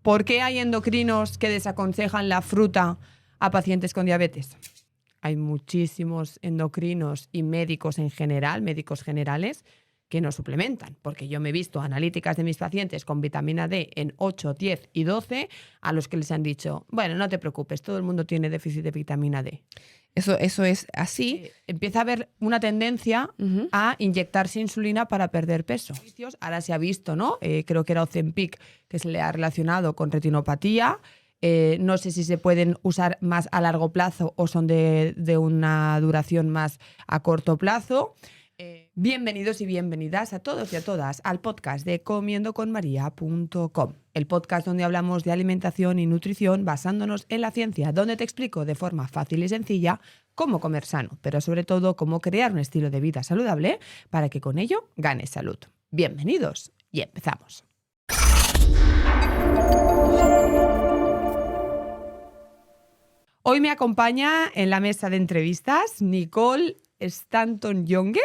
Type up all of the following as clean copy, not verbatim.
¿Por qué hay endocrinos que desaconsejan la fruta a pacientes con diabetes? Hay muchísimos endocrinos y médicos en general, médicos generales, que no suplementan, porque yo me he visto analíticas de mis pacientes con vitamina D en 8, 10 y 12, a los que les han dicho, bueno, no te preocupes, todo el mundo tiene déficit de vitamina D. Eso es así. Empieza a haber una tendencia a inyectarse insulina para perder peso. Ahora se ha visto, ¿no? Creo que era Ozempic, que se le ha relacionado con retinopatía. No sé si se pueden usar más a largo plazo o son de una duración más a corto plazo. Bienvenidos y bienvenidas a todos y a todas al podcast de comiendoconmaria.com, el podcast donde hablamos de alimentación y nutrición basándonos en la ciencia, donde te explico de forma fácil y sencilla cómo comer sano, pero sobre todo cómo crear un estilo de vida saludable para que con ello ganes salud. Bienvenidos y empezamos. Hoy me acompaña en la mesa de entrevistas Nicole Stanton-Jonge,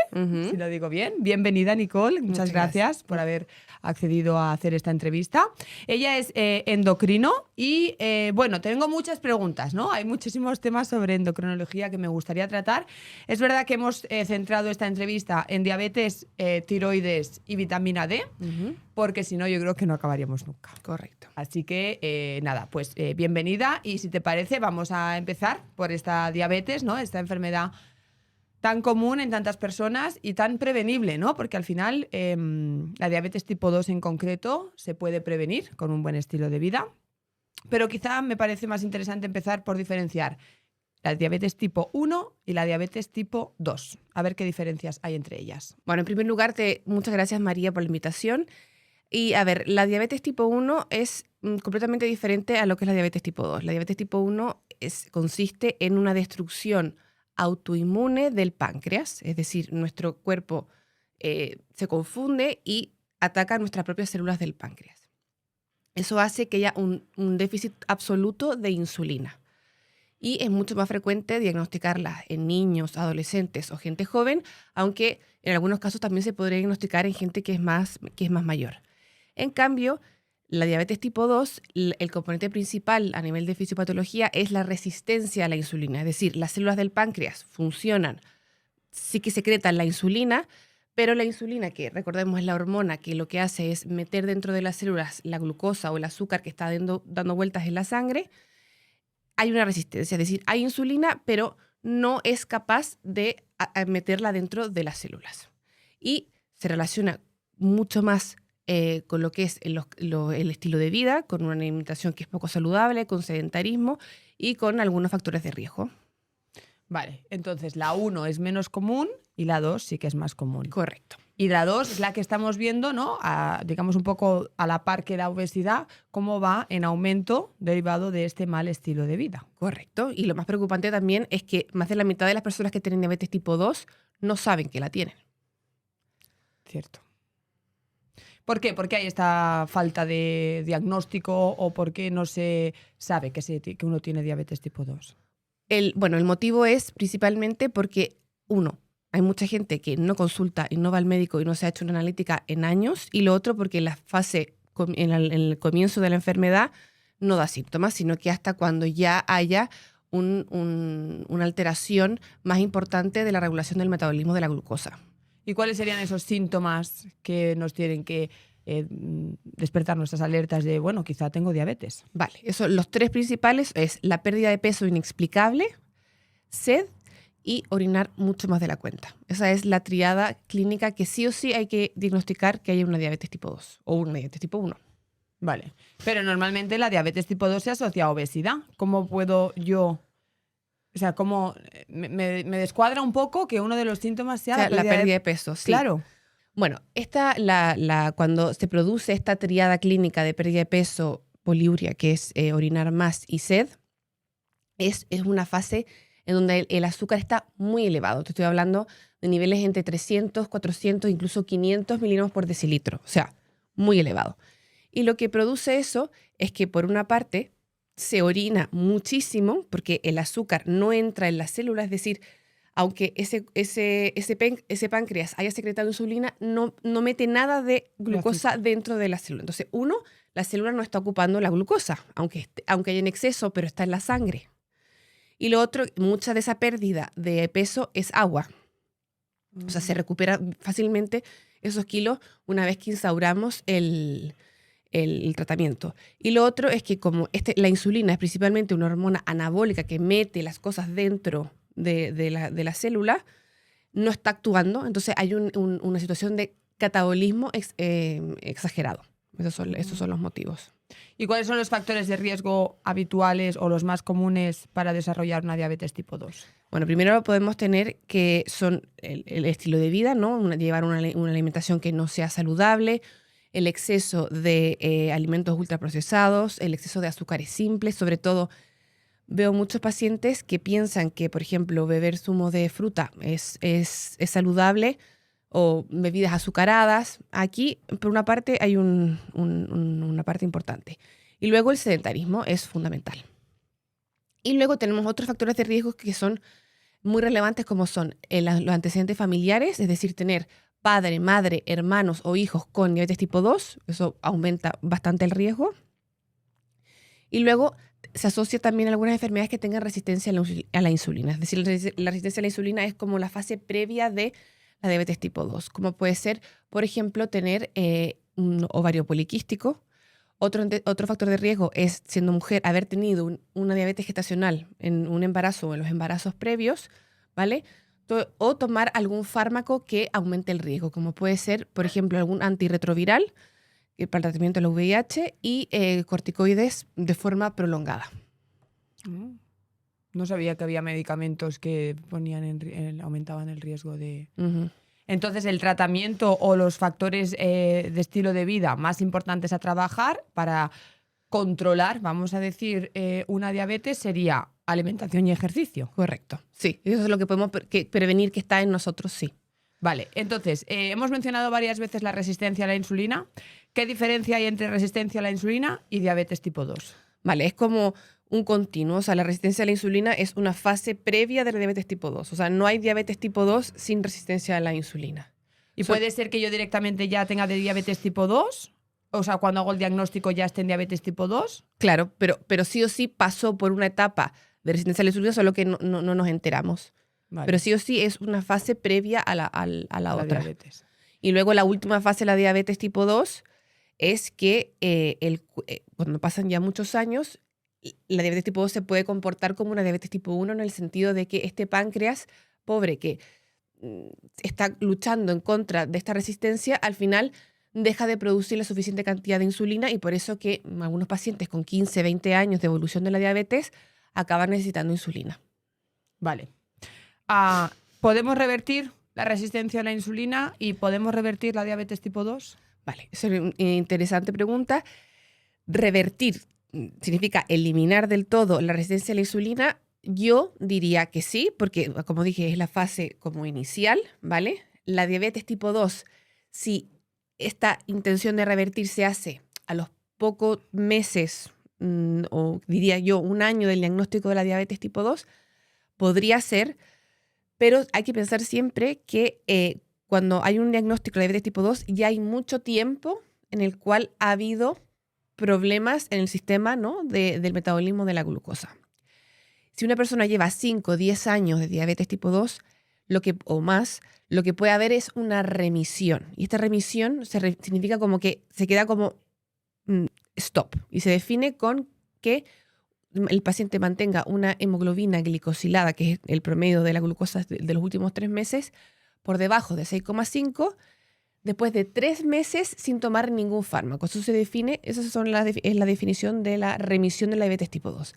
si lo digo bien. Bienvenida, Nicole. Muchas gracias por haber accedido a hacer esta entrevista. Ella es endocrino y, bueno, tengo muchas preguntas, ¿no? Hay muchísimos temas sobre endocrinología que me gustaría tratar. Es verdad que hemos centrado esta entrevista en diabetes, tiroides y vitamina D, porque si no yo creo que no acabaríamos nunca. Correcto. Así que, nada, pues bienvenida y si te parece vamos a empezar por esta diabetes, ¿no? Esta enfermedad tan común en tantas personas y tan prevenible, ¿no? Porque al final la diabetes tipo 2 en concreto se puede prevenir con un buen estilo de vida. Pero quizá me parece más interesante empezar por diferenciar la diabetes tipo 1 y la diabetes tipo 2. A ver qué diferencias hay entre ellas. Bueno, en primer lugar, muchas gracias, María, por la invitación. Y a ver, la diabetes tipo 1 es completamente diferente a lo que es la diabetes tipo 2. La diabetes tipo 1 consiste en una destrucción autoinmune del páncreas, es decir, nuestro cuerpo se confunde y ataca nuestras propias células del páncreas. Eso hace que haya un déficit absoluto de insulina. Y es mucho más frecuente diagnosticarla en niños, adolescentes o gente joven, aunque en algunos casos también se podría diagnosticar en gente que es más mayor. En cambio, la diabetes tipo 2, el componente principal a nivel de fisiopatología es la resistencia a la insulina. Es decir, las células del páncreas funcionan, sí que secretan la insulina, pero la insulina, que recordemos es la hormona que lo que hace es meter dentro de las células la glucosa o el azúcar que está dando vueltas en la sangre, hay una resistencia. Es decir, hay insulina, pero no es capaz de meterla dentro de las células. Y se relaciona mucho más con lo que es el estilo de vida, con una alimentación que es poco saludable, con sedentarismo y con algunos factores de riesgo. Vale, entonces la 1 es menos común y la 2 sí que es más común. Correcto. Y la 2 es la que estamos viendo, ¿no? Digamos un poco a la par que la obesidad, cómo va en aumento derivado de este mal estilo de vida. Correcto. Y lo más preocupante también es que más de la mitad de las personas que tienen diabetes tipo 2 no saben que la tienen. Cierto. ¿Por qué? ¿Por qué hay esta falta de diagnóstico o por qué no se sabe que uno tiene diabetes tipo 2? El motivo es principalmente porque, uno, hay mucha gente que no consulta y no va al médico y no se ha hecho una analítica en años, y lo otro porque la fase, en el comienzo de la enfermedad, no da síntomas, sino que hasta cuando ya haya una alteración más importante de la regulación del metabolismo de la glucosa. ¿Y cuáles serían esos síntomas que nos tienen que despertar nuestras alertas de, bueno, quizá tengo diabetes? Vale, los tres principales es la pérdida de peso inexplicable, sed y orinar mucho más de la cuenta. Esa es la triada clínica que sí o sí hay que diagnosticar que hay una diabetes tipo 2 o una diabetes tipo 1. Vale, pero normalmente la diabetes tipo 2 se asocia a obesidad. ¿Cómo puedo yo...? O sea, ¿cómo me descuadra un poco que uno de los síntomas sea la pérdida de peso? Sí. Claro. Bueno, cuando se produce esta triada clínica de pérdida de peso, poliuria, que es orinar más, y sed, es una fase en donde el azúcar está muy elevado. Te estoy hablando de niveles entre 300, 400, incluso 500 miligramos por decilitro. O sea, muy elevado. Y lo que produce eso es que, por una parte, se orina muchísimo porque el azúcar no entra en las células, es decir, aunque ese páncreas haya secretado insulina, no mete nada de glucosa dentro de la célula. Entonces, la célula no está ocupando la glucosa, aunque haya en exceso, pero está en la sangre. Y lo otro, mucha de esa pérdida de peso es agua. O sea, se recupera fácilmente esos kilos una vez que instauramos el tratamiento. Y lo otro es que como la insulina es principalmente una hormona anabólica que mete las cosas dentro de la célula, no está actuando, entonces hay una situación de catabolismo exagerado. Esos son los motivos. ¿Y cuáles son los factores de riesgo habituales o los más comunes para desarrollar una diabetes tipo 2? Bueno, primero podemos tener que son el estilo de vida, ¿no? Llevar una alimentación que no sea saludable, el exceso de alimentos ultraprocesados, el exceso de azúcares simples. Sobre todo, veo muchos pacientes que piensan que, por ejemplo, beber zumo de fruta es saludable, o bebidas azucaradas. Aquí, por una parte, hay una parte importante. Y luego el sedentarismo es fundamental. Y luego tenemos otros factores de riesgo que son muy relevantes, como son los antecedentes familiares, es decir, tener padre, madre, hermanos o hijos con diabetes tipo 2. Eso aumenta bastante el riesgo. Y luego se asocia también a algunas enfermedades que tengan resistencia a la insulina. Es decir, la resistencia a la insulina es como la fase previa de la diabetes tipo 2, como puede ser, por ejemplo, tener un ovario poliquístico. Otro factor de riesgo es, siendo mujer, haber tenido una diabetes gestacional en un embarazo o en los embarazos previos, ¿vale? O tomar algún fármaco que aumente el riesgo, como puede ser, por ejemplo, algún antirretroviral para el tratamiento del VIH y corticoides de forma prolongada. No sabía que había medicamentos que aumentaban el riesgo de... Uh-huh. Entonces, el tratamiento o los factores de estilo de vida más importantes a trabajar para controlar, vamos a decir, una diabetes sería alimentación y ejercicio. Correcto. Sí, eso es lo que podemos prevenir que está en nosotros, sí. Vale, entonces, hemos mencionado varias veces la resistencia a la insulina. ¿Qué diferencia hay entre resistencia a la insulina y diabetes tipo 2? Vale, es como un continuo. O sea, la resistencia a la insulina es una fase previa de la diabetes tipo 2. O sea, no hay diabetes tipo 2 sin resistencia a la insulina. ¿Y puede ser que yo directamente ya tenga de diabetes tipo 2? O sea, cuando hago el diagnóstico ya esté en diabetes tipo 2. Claro, pero sí o sí pasó por una etapa de resistencia a la insulina, solo que no nos enteramos. Vale. Pero sí o sí es una fase previa a la otra. Diabetes. Y luego la última fase de la diabetes tipo 2 es que cuando pasan ya muchos años, la diabetes tipo 2 se puede comportar como una diabetes tipo 1 en el sentido de que este páncreas pobre que está luchando en contra de esta resistencia, al final deja de producir la suficiente cantidad de insulina, y por eso que algunos pacientes con 15, 20 años de evolución de la diabetes acaban necesitando insulina. Vale. ¿Podemos revertir la resistencia a la insulina y podemos revertir la diabetes tipo 2? Vale, es una interesante pregunta. Revertir significa eliminar del todo la resistencia a la insulina. Yo diría que sí, porque como dije, es la fase como inicial, ¿vale? La diabetes tipo 2, si esta intención de revertir se hace a los pocos meses, o diría yo, un año del diagnóstico de la diabetes tipo 2, podría ser, pero hay que pensar siempre que cuando hay un diagnóstico de diabetes tipo 2, ya hay mucho tiempo en el cual ha habido problemas en el sistema, ¿no?, del metabolismo de la glucosa. Si una persona lleva 5 o 10 años de diabetes tipo 2 o más, lo que puede haber es una remisión. Y esta remisión significa como que se queda como stop. Y se define con que el paciente mantenga una hemoglobina glicosilada, que es el promedio de la glucosa de los últimos 3 meses, por debajo de 6,5, después de 3 meses sin tomar ningún fármaco. Eso se define, es la definición de la remisión de la diabetes tipo 2.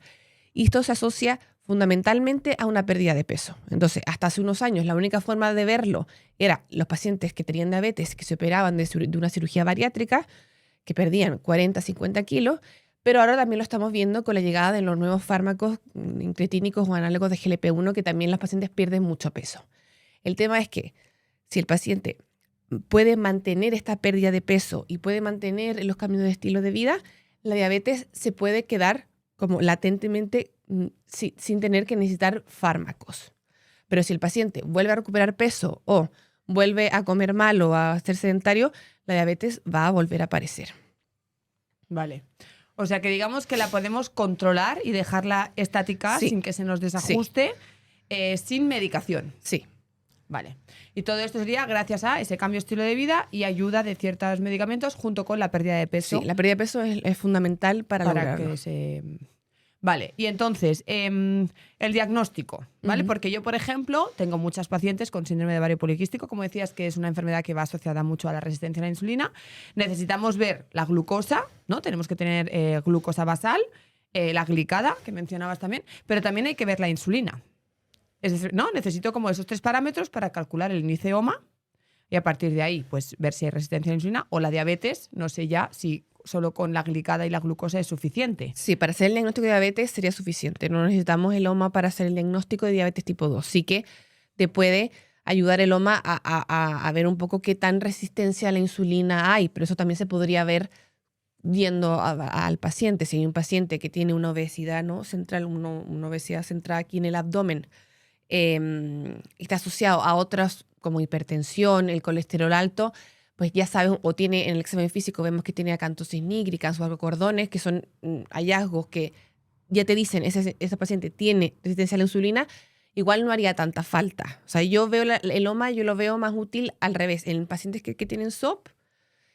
Y esto se asocia fundamentalmente a una pérdida de peso. Entonces, hasta hace unos años, la única forma de verlo era los pacientes que tenían diabetes, que se operaban de una cirugía bariátrica, que perdían 40, 50 kilos, pero ahora también lo estamos viendo con la llegada de los nuevos fármacos incretínicos o análogos de GLP-1, que también los pacientes pierden mucho peso. El tema es que si el paciente puede mantener esta pérdida de peso y puede mantener los cambios de estilo de vida, la diabetes se puede quedar como latentemente sin tener que necesitar fármacos. Pero si el paciente vuelve a recuperar peso o vuelve a comer mal o a ser sedentario, la diabetes va a volver a aparecer. Vale. O sea, que digamos que la podemos controlar y dejarla estática sin que se nos desajuste, sin medicación. Sí. Vale. Y todo esto sería gracias a ese cambio de estilo de vida y ayuda de ciertos medicamentos junto con la pérdida de peso. Sí, la pérdida de peso es fundamental para lograrlo. Que se... Vale, y entonces, el diagnóstico, ¿vale? Porque yo, por ejemplo, tengo muchas pacientes con síndrome de ovario poliquístico, como decías, que es una enfermedad que va asociada mucho a la resistencia a la insulina. Necesitamos ver la glucosa, ¿no? Tenemos que tener glucosa basal, la glicada, que mencionabas también, pero también hay que ver la insulina. Es decir, ¿no? Necesito como esos 3 parámetros para calcular el índice OMA y a partir de ahí, pues ver si hay resistencia a la insulina o la diabetes, no sé ya si solo con la glicada y la glucosa es suficiente. Sí, para hacer el diagnóstico de diabetes sería suficiente. No necesitamos el OMA para hacer el diagnóstico de diabetes tipo 2. Sí que te puede ayudar el OMA a ver un poco qué tan resistencia a la insulina hay, pero eso también se podría ver viendo al paciente. Si hay un paciente que tiene una obesidad, ¿no? central, una obesidad centrada aquí en el abdomen, está asociado a otras como hipertensión, el colesterol alto, pues ya sabes, o tiene en el examen físico, vemos que tiene acantosis nígricas o algocordones, que son hallazgos que ya te dicen, ese paciente tiene resistencia a la insulina, igual no haría tanta falta. O sea, yo veo el OMA, yo lo veo más útil al revés. En pacientes que tienen SOP,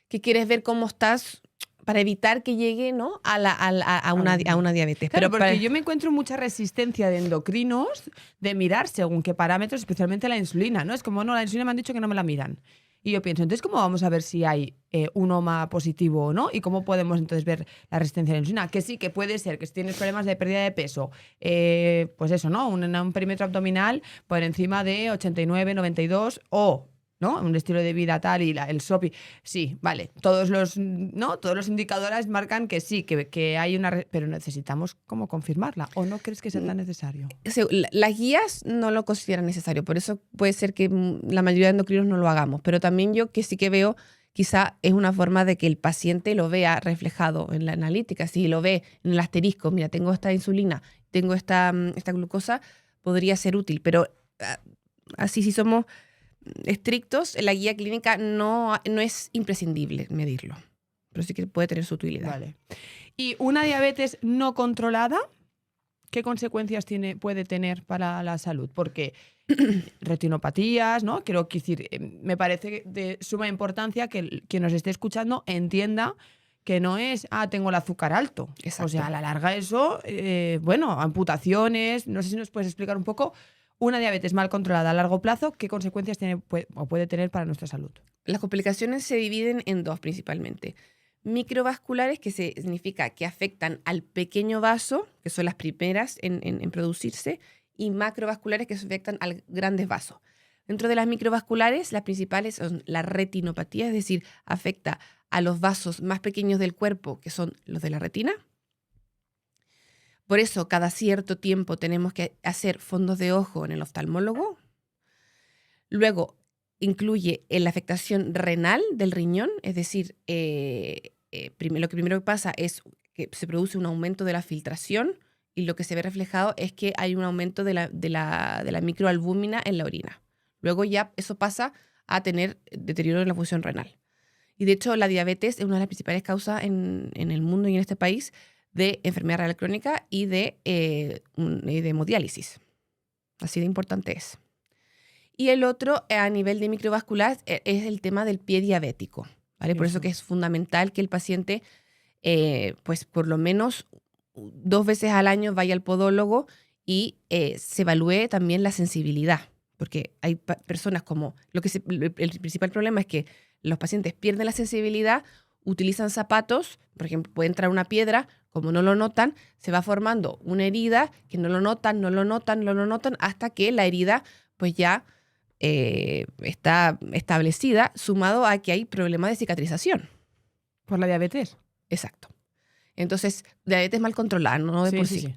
que quieres ver cómo estás para evitar que llegue, ¿no? a una diabetes. Claro, pero porque yo me encuentro mucha resistencia de endocrinos de mirar según qué parámetros, especialmente la insulina, ¿no? Es como, no, la insulina me han dicho que no me la miran. Y yo pienso, entonces, ¿cómo vamos a ver si hay un OMA positivo o no? ¿Y cómo podemos entonces ver la resistencia a la insulina? Que sí, que puede ser que si tienes problemas de pérdida de peso, pues eso, ¿no? Un perímetro abdominal por encima de 89, 92 o... ¿no? Un estilo de vida tal y el SOPI. Sí, vale. Todos los indicadores marcan que sí, que hay una... Pero necesitamos como confirmarla. ¿O no crees que sea tan necesario? Las guías no lo consideran necesario. Por eso puede ser que la mayoría de endocrinos no lo hagamos. Pero también yo que sí que veo, quizá es una forma de que el paciente lo vea reflejado en la analítica. Si lo ve en el asterisco, mira, tengo esta insulina, tengo esta glucosa, podría ser útil. Pero así si somos estrictos, la guía clínica no es imprescindible medirlo, pero sí que puede tener su utilidad. Vale. ¿Y una diabetes no controlada, qué consecuencias puede tener para la salud? Porque retinopatías, ¿no? Quiero decir, me parece de suma importancia que quien nos esté escuchando entienda que no es, tengo el azúcar alto. Exacto. O sea, a la larga eso, amputaciones, no sé si nos puedes explicar un poco. Una diabetes mal controlada a largo plazo, ¿qué consecuencias puede tener para nuestra salud? Las complicaciones se dividen en 2 principalmente. Microvasculares, que significa que afectan al pequeño vaso, que son las primeras en producirse, y macrovasculares, que afectan al grandes vasos. Dentro de las microvasculares, las principales son la retinopatía, es decir, afecta a los vasos más pequeños del cuerpo, que son los de la retina. Por eso, cada cierto tiempo tenemos que hacer fondos de ojo en el oftalmólogo. Luego, incluye la afectación renal del riñón, es decir, lo que primero pasa es que se produce un aumento de la filtración y lo que se ve reflejado es que hay un aumento de la microalbúmina en la orina. Luego ya eso pasa a tener deterioro en la función renal. Y de hecho, la diabetes es una de las principales causas en el mundo y en este país de enfermedad renal crónica y de hemodiálisis. Así de importante es. Y el otro, a nivel de microvascular, es el tema del pie diabético, ¿vale? Por eso que es fundamental que el paciente, pues por lo menos 2 veces al año vaya al podólogo y se evalúe también la sensibilidad. Porque hay personas como... el principal problema es que los pacientes pierden la sensibilidad, utilizan zapatos, por ejemplo, puede entrar una piedra, como no lo notan, se va formando una herida que no lo notan, hasta que la herida pues ya está establecida, sumado a que hay problemas de cicatrización. ¿Por la diabetes? Exacto. Entonces, diabetes mal controlada, no de por sí. Sí.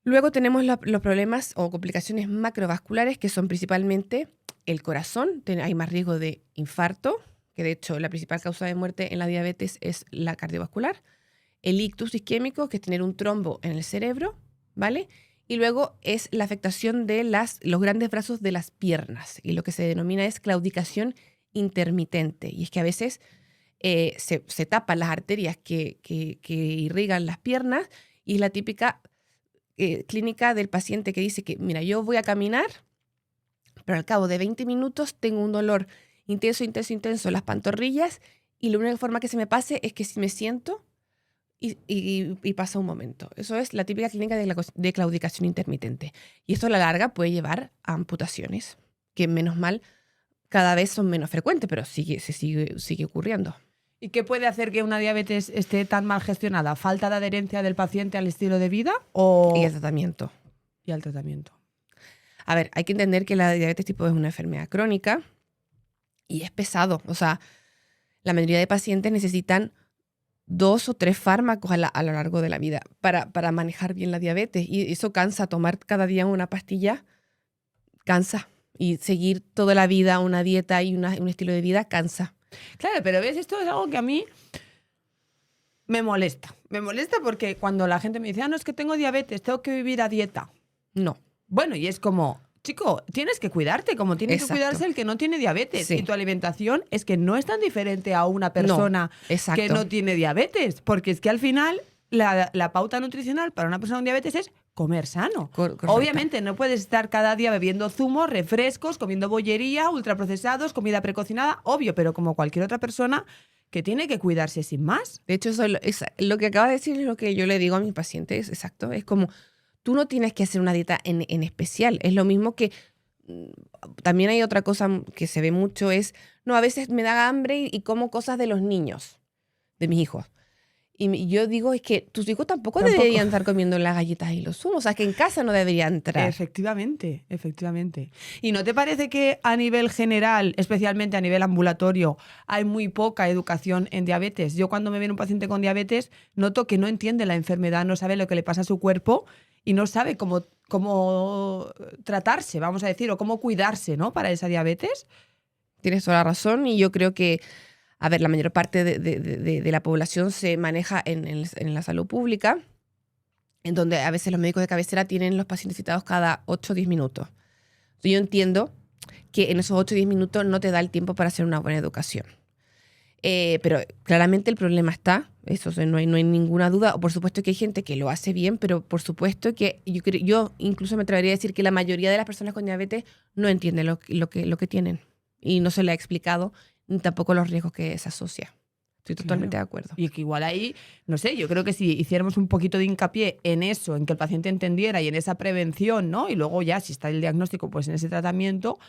Luego tenemos los problemas o complicaciones macrovasculares, que son principalmente el corazón. Hay más riesgo de infarto, que de hecho la principal causa de muerte en la diabetes es la cardiovascular. El ictus isquémico, que es tener un trombo en el cerebro, ¿vale? Y luego es la afectación de los grandes brazos de las piernas. Y lo que se denomina es claudicación intermitente. Y es que a veces se tapan las arterias que irrigan las piernas y es la típica clínica del paciente que dice que, mira, yo voy a caminar, pero al cabo de 20 minutos tengo un dolor intenso en las pantorrillas y la única forma que se me pase es que si me siento y pasa un momento. Eso es la típica clínica de claudicación intermitente. Y esto a la larga puede llevar a amputaciones, que menos mal cada vez son menos frecuentes, pero sigue ocurriendo. ¿Y qué puede hacer que una diabetes esté tan mal gestionada? ¿Falta de adherencia del paciente al estilo de vida o...? Y el tratamiento. Y al tratamiento. A ver, hay que entender que la diabetes tipo 2 es una enfermedad crónica y es pesado. O sea, la mayoría de pacientes necesitan 2 o 3 fármacos a lo largo de la vida para manejar bien la diabetes. Y eso cansa. Tomar cada día una pastilla cansa. Y seguir toda la vida una dieta y un estilo de vida cansa. Claro, pero ves, esto es algo que a mí me molesta. Me molesta porque cuando la gente me dice, no, es que tengo diabetes, tengo que vivir a dieta. No. Bueno, y es como, chico, tienes que cuidarte, como tiene que cuidarse el que no tiene diabetes. Sí. Y tu alimentación es que no es tan diferente a una persona que no tiene diabetes. Porque es que al final la pauta nutricional para una persona con diabetes es comer sano. Obviamente no puedes estar cada día bebiendo zumos, refrescos, comiendo bollería, ultraprocesados, comida precocinada, obvio, pero como cualquier otra persona que tiene que cuidarse sin más. De hecho, lo que acaba de decir es lo que yo le digo a mis pacientes, exacto. Es como, tú no tienes que hacer una dieta en especial. Es lo mismo que, también hay otra cosa que se ve mucho, es, no, a veces me da hambre y como cosas de los niños, de mis hijos. Y yo digo, es que tus hijos tampoco deberían estar comiendo las galletas y los zumos. O sea, que en casa no deberían entrar. Efectivamente. ¿Y no te parece que a nivel general, especialmente a nivel ambulatorio, hay muy poca educación en diabetes? Yo cuando me viene un paciente con diabetes, noto que no entiende la enfermedad, no sabe lo que le pasa a su cuerpo y no sabe cómo tratarse, vamos a decir, o cómo cuidarse, ¿no?, para esa diabetes. Tienes toda la razón y yo creo que, a ver, la mayor parte de la población se maneja en la salud pública, en donde a veces los médicos de cabecera tienen los pacientes citados cada 8 o 10 minutos. Yo entiendo que en esos 8 o 10 minutos no te da el tiempo para hacer una buena educación. Pero claramente el problema está, eso no hay ninguna duda. Por supuesto que hay gente que lo hace bien, pero por supuesto que yo incluso me atrevería a decir que la mayoría de las personas con diabetes no entienden lo que tienen y no se le ha explicado ni tampoco los riesgos que se asocia. Estoy totalmente de acuerdo. Y que igual ahí, no sé, yo creo que si hiciéramos un poquito de hincapié en eso, en que el paciente entendiera y en esa prevención, ¿no? Y luego ya, si está el diagnóstico, pues en ese tratamiento,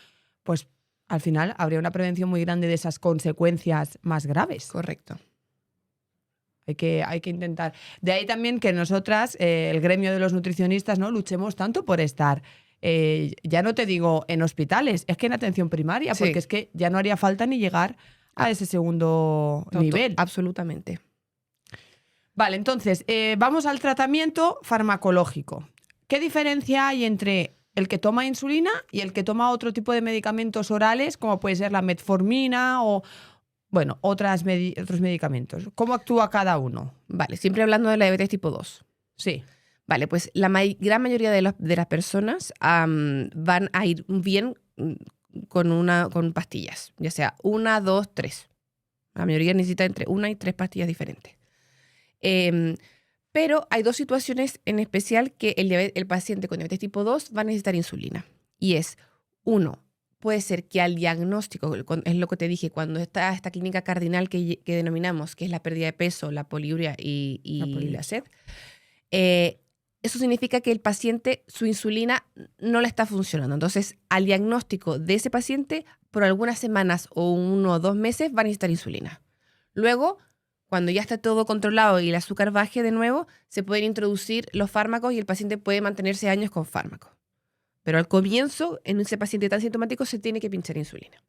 pues al final habría una prevención muy grande de esas consecuencias más graves. Correcto. Hay que intentar. De ahí también que nosotras, el gremio de los nutricionistas, ¿no?, luchemos tanto por estar, ya no te digo en hospitales, es que en atención primaria, porque es que ya no haría falta ni llegar a ese segundo nivel. Absolutamente. Vale, entonces, vamos al tratamiento farmacológico. ¿Qué diferencia hay entre el que toma insulina y el que toma otro tipo de medicamentos orales, como puede ser la metformina o, bueno, otros medicamentos? ¿Cómo actúa cada uno? Vale, siempre hablando de la diabetes tipo 2. Sí. Vale, pues la gran mayoría de las personas van a ir bien con pastillas, ya sea 1, 2, 3. La mayoría necesita entre 1 y 3 pastillas diferentes. Pero hay 2 situaciones en especial que el paciente con diabetes tipo 2 va a necesitar insulina. Y es, 1, puede ser que al diagnóstico, es lo que te dije, cuando está esta clínica cardinal que denominamos, que es la pérdida de peso, la poliuria y la sed, eso significa que el paciente, su insulina no le está funcionando. Entonces, al diagnóstico de ese paciente, por algunas semanas o 1 o 2 meses, va a necesitar insulina. Luego, cuando ya está todo controlado y el azúcar baje de nuevo, se pueden introducir los fármacos y el paciente puede mantenerse años con fármacos. Pero al comienzo, en ese paciente tan sintomático, se tiene que pinchar insulina.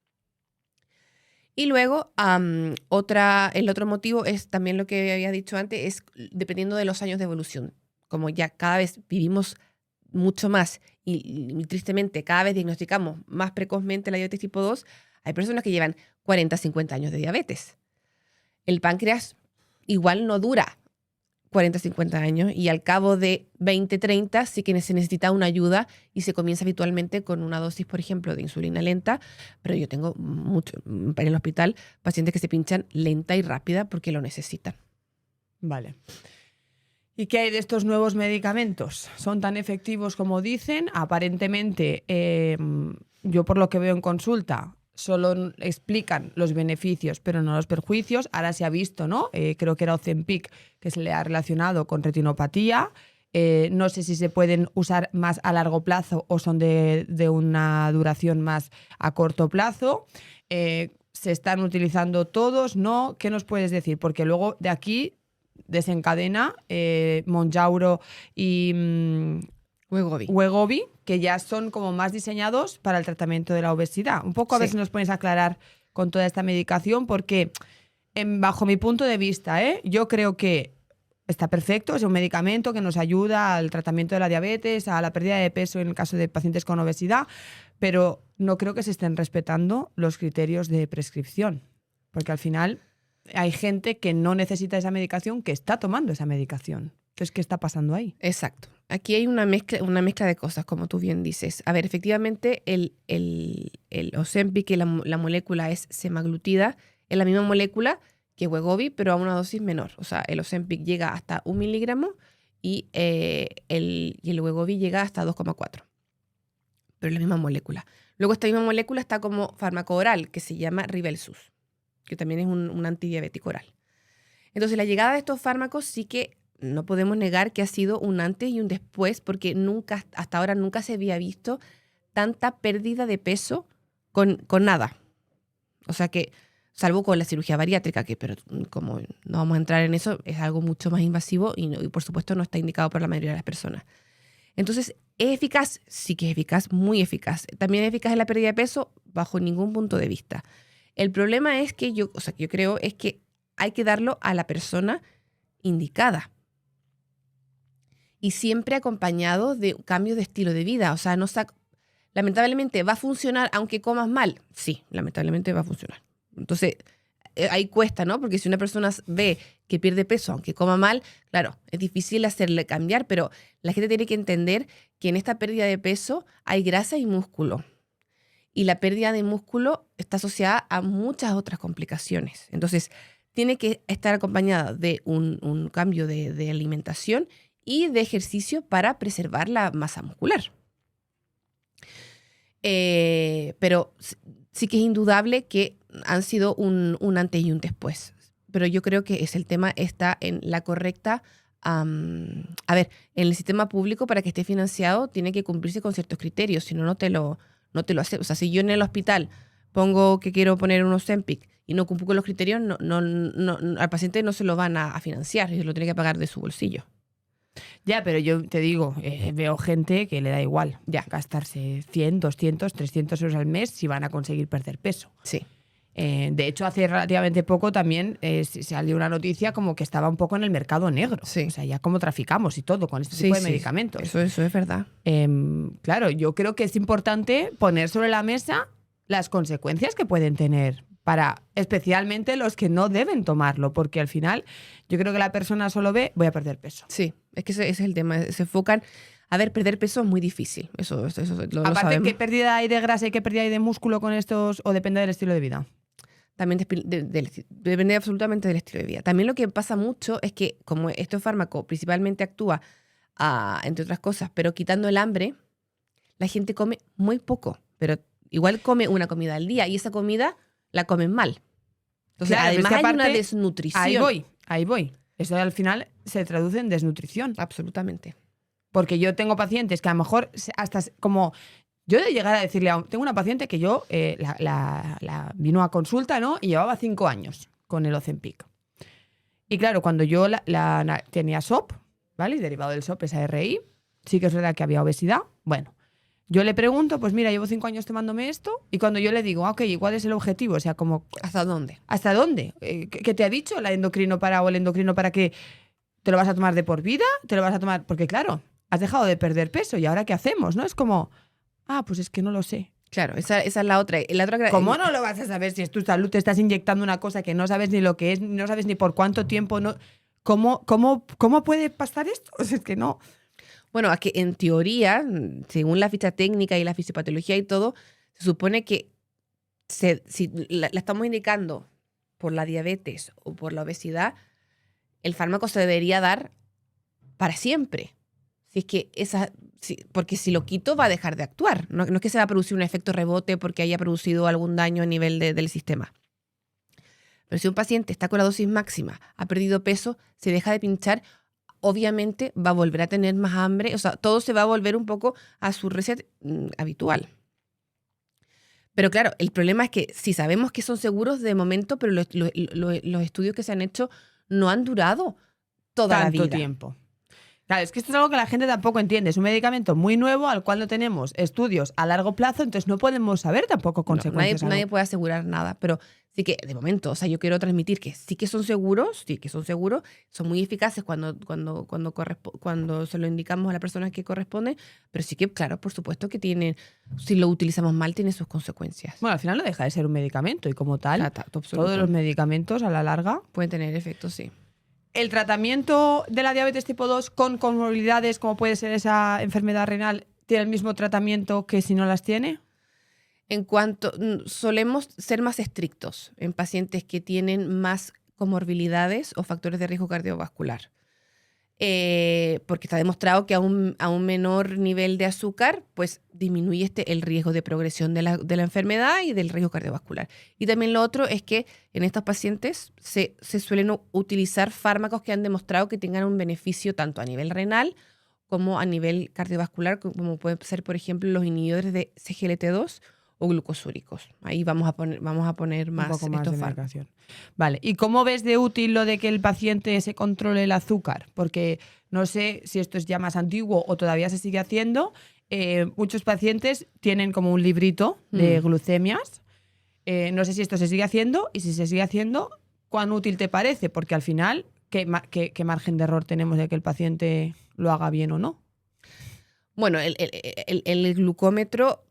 Y luego, el otro motivo es también lo que había dicho antes, es dependiendo de los años de evolución. Como ya cada vez vivimos mucho más y tristemente cada vez diagnosticamos más precozmente la diabetes tipo 2, hay personas que llevan 40, 50 años de diabetes. El páncreas igual no dura 40, 50 años y al cabo de 20, 30 sí que se necesita una ayuda y se comienza habitualmente con una dosis, por ejemplo, de insulina lenta, pero yo tengo en el hospital pacientes que se pinchan lenta y rápida porque lo necesitan. Vale. ¿Y qué hay de estos nuevos medicamentos? ¿Son tan efectivos como dicen? Aparentemente, yo por lo que veo en consulta, solo explican los beneficios, pero no los perjuicios. Ahora se ha visto, ¿no? Creo que era Ozempic, que se le ha relacionado con retinopatía. No sé si se pueden usar más a largo plazo o son de una duración más a corto plazo. ¿Se están utilizando todos? ¿No? ¿Qué nos puedes decir? Porque luego de aquí desencadena Mounjaro y Wegovy, que ya son como más diseñados para el tratamiento de la obesidad. Un poco a ver si nos pones a aclarar con toda esta medicación, porque bajo mi punto de vista, yo creo que está perfecto, es un medicamento que nos ayuda al tratamiento de la diabetes, a la pérdida de peso en el caso de pacientes con obesidad, pero no creo que se estén respetando los criterios de prescripción, porque al final hay gente que no necesita esa medicación, que está tomando esa medicación. Entonces, ¿qué está pasando ahí? Exacto. Aquí hay una mezcla de cosas, como tú bien dices. A ver, efectivamente, el Ozempic, que la molécula es semaglutida, es la misma molécula que Wegovy, pero a una dosis menor. O sea, el Ozempic llega hasta 1 miligramo y el Wegovy llega hasta 2,4. Pero es la misma molécula. Luego esta misma molécula está como fármaco oral, que se llama Rybelsus, que también es un antidiabético oral. Entonces, la llegada de estos fármacos sí que no podemos negar que ha sido un antes y un después, porque hasta ahora nunca se había visto tanta pérdida de peso con nada. O sea que, salvo con la cirugía bariátrica, pero como no vamos a entrar en eso, es algo mucho más invasivo y por supuesto no está indicado por la mayoría de las personas. Entonces, ¿es eficaz? Sí que es eficaz, muy eficaz. ¿También es eficaz en la pérdida de peso? Bajo ningún punto de vista. El problema es que yo creo es que hay que darlo a la persona indicada. Y siempre acompañado de cambios de estilo de vida. O sea, lamentablemente, ¿va a funcionar aunque comas mal? Sí, lamentablemente va a funcionar. Entonces, ahí cuesta, ¿no? Porque si una persona ve que pierde peso aunque coma mal, claro, es difícil hacerle cambiar, pero la gente tiene que entender que en esta pérdida de peso hay grasa y músculo. Y la pérdida de músculo está asociada a muchas otras complicaciones. Entonces, tiene que estar acompañada de un cambio de alimentación y de ejercicio para preservar la masa muscular. Pero sí que es indudable que han sido un antes y un después. Pero yo creo que el tema está en la correcta... en el sistema público, para que esté financiado, tiene que cumplirse con ciertos criterios, si no, no te lo hace. O sea, si yo en el hospital pongo que quiero poner un Ozempic y no cumplo con los criterios, al paciente no se lo van a financiar, y lo tiene que pagar de su bolsillo. Ya, pero yo te digo, veo gente que le da igual gastarse 100, 200, 300 euros al mes si van a conseguir perder peso. Sí. De hecho, hace relativamente poco también salió una noticia como que estaba un poco en el mercado negro. Sí. O sea, ya como traficamos y todo con este tipo de medicamentos. Eso es verdad. Claro, yo creo que es importante poner sobre la mesa las consecuencias que pueden tener para especialmente los que no deben tomarlo, porque al final yo creo que la persona solo ve, voy a perder peso. Sí, es que ese es el tema. Se enfocan... A ver, perder peso es muy difícil. Eso lo Aparte, sabemos. ¿qué pérdida hay de grasa y qué pérdida hay de músculo con estos, o depende del estilo de vida? También depende absolutamente del estilo de vida. También lo que pasa mucho es que, como este fármaco principalmente actúa, entre otras cosas, pero quitando el hambre, la gente come muy poco, pero igual come una comida al día y esa comida la comen mal. Entonces, claro, además es que aparte, hay una desnutrición. Ahí voy. Eso al final se traduce en desnutrición. Absolutamente. Porque yo tengo pacientes que a lo mejor hasta como... Yo de llegar a decirle tengo una paciente que yo la vino a consulta, ¿no? Y llevaba 5 años con el Ozempic. Y claro, cuando yo tenía SOP, ¿vale? Y derivado del SOP es ARI, sí que es verdad que había obesidad. Bueno, yo le pregunto, pues mira, llevo 5 años tomándome esto, y cuando yo le digo, ok, ¿cuál es el objetivo? O sea, como... ¿Hasta dónde? ¿Hasta dónde? ¿Qué te ha dicho el endocrino para que te lo vas a tomar de por vida? ¿Te lo vas a tomar? Porque claro, has dejado de perder peso y ahora ¿qué hacemos? ¿No? Es como... pues es que no lo sé. Claro, esa es la otra. ¿Cómo no lo vas a saber si es tu salud? Te estás inyectando una cosa que no sabes ni lo que es, no sabes ni por cuánto tiempo. No... ¿Cómo puede pasar esto? O sea, es que no. Bueno, a que en teoría, según la ficha técnica y la fisiopatología y todo, se supone que si la estamos indicando por la diabetes o por la obesidad, el fármaco se debería dar para siempre. Si es que porque si lo quito va a dejar de actuar. No es que se va a producir un efecto rebote porque haya producido algún daño a nivel del sistema. Pero si un paciente está con la dosis máxima, ha perdido peso, se deja de pinchar, obviamente va a volver a tener más hambre. O sea, todo se va a volver un poco a su reset habitual. Pero claro, el problema es que si sabemos que son seguros de momento, pero los estudios que se han hecho no han durado toda la vida. Tanto tiempo. Claro, es que esto es algo que la gente tampoco entiende. Es un medicamento muy nuevo al cual no tenemos estudios a largo plazo, entonces no podemos saber tampoco consecuencias. Nadie puede asegurar nada, pero sí que de momento, o sea, yo quiero transmitir que sí que son seguros, son muy eficaces cuando se lo indicamos a la persona que corresponde, pero sí que, claro, por supuesto que si lo utilizamos mal, tiene sus consecuencias. Bueno, al final no deja de ser un medicamento y como tal, todos los medicamentos a la larga pueden tener efectos, sí. El tratamiento de la diabetes tipo 2 con comorbilidades, como puede ser esa enfermedad renal, ¿tiene el mismo tratamiento que si no las tiene? Solemos ser más estrictos en pacientes que tienen más comorbilidades o factores de riesgo cardiovascular. Porque está demostrado que a un menor nivel de azúcar, pues disminuye el riesgo de progresión de la enfermedad y del riesgo cardiovascular. Y también lo otro es que en estos pacientes se suelen utilizar fármacos que han demostrado que tengan un beneficio tanto a nivel renal como a nivel cardiovascular, como pueden ser, por ejemplo, los inhibidores de CGLT2 o glucosúricos. Ahí vamos a poner más, un poco más estos de fármacos. medicación. Vale, ¿y cómo ves de útil lo de que el paciente se controle el azúcar? Porque no sé si esto es ya más antiguo o todavía se sigue haciendo. Muchos pacientes tienen como un librito de glucemias. No sé si esto se sigue haciendo y si se sigue haciendo, ¿cuán útil te parece? Porque al final, ¿qué margen de error tenemos de que el paciente lo haga bien o no? Bueno, el glucómetro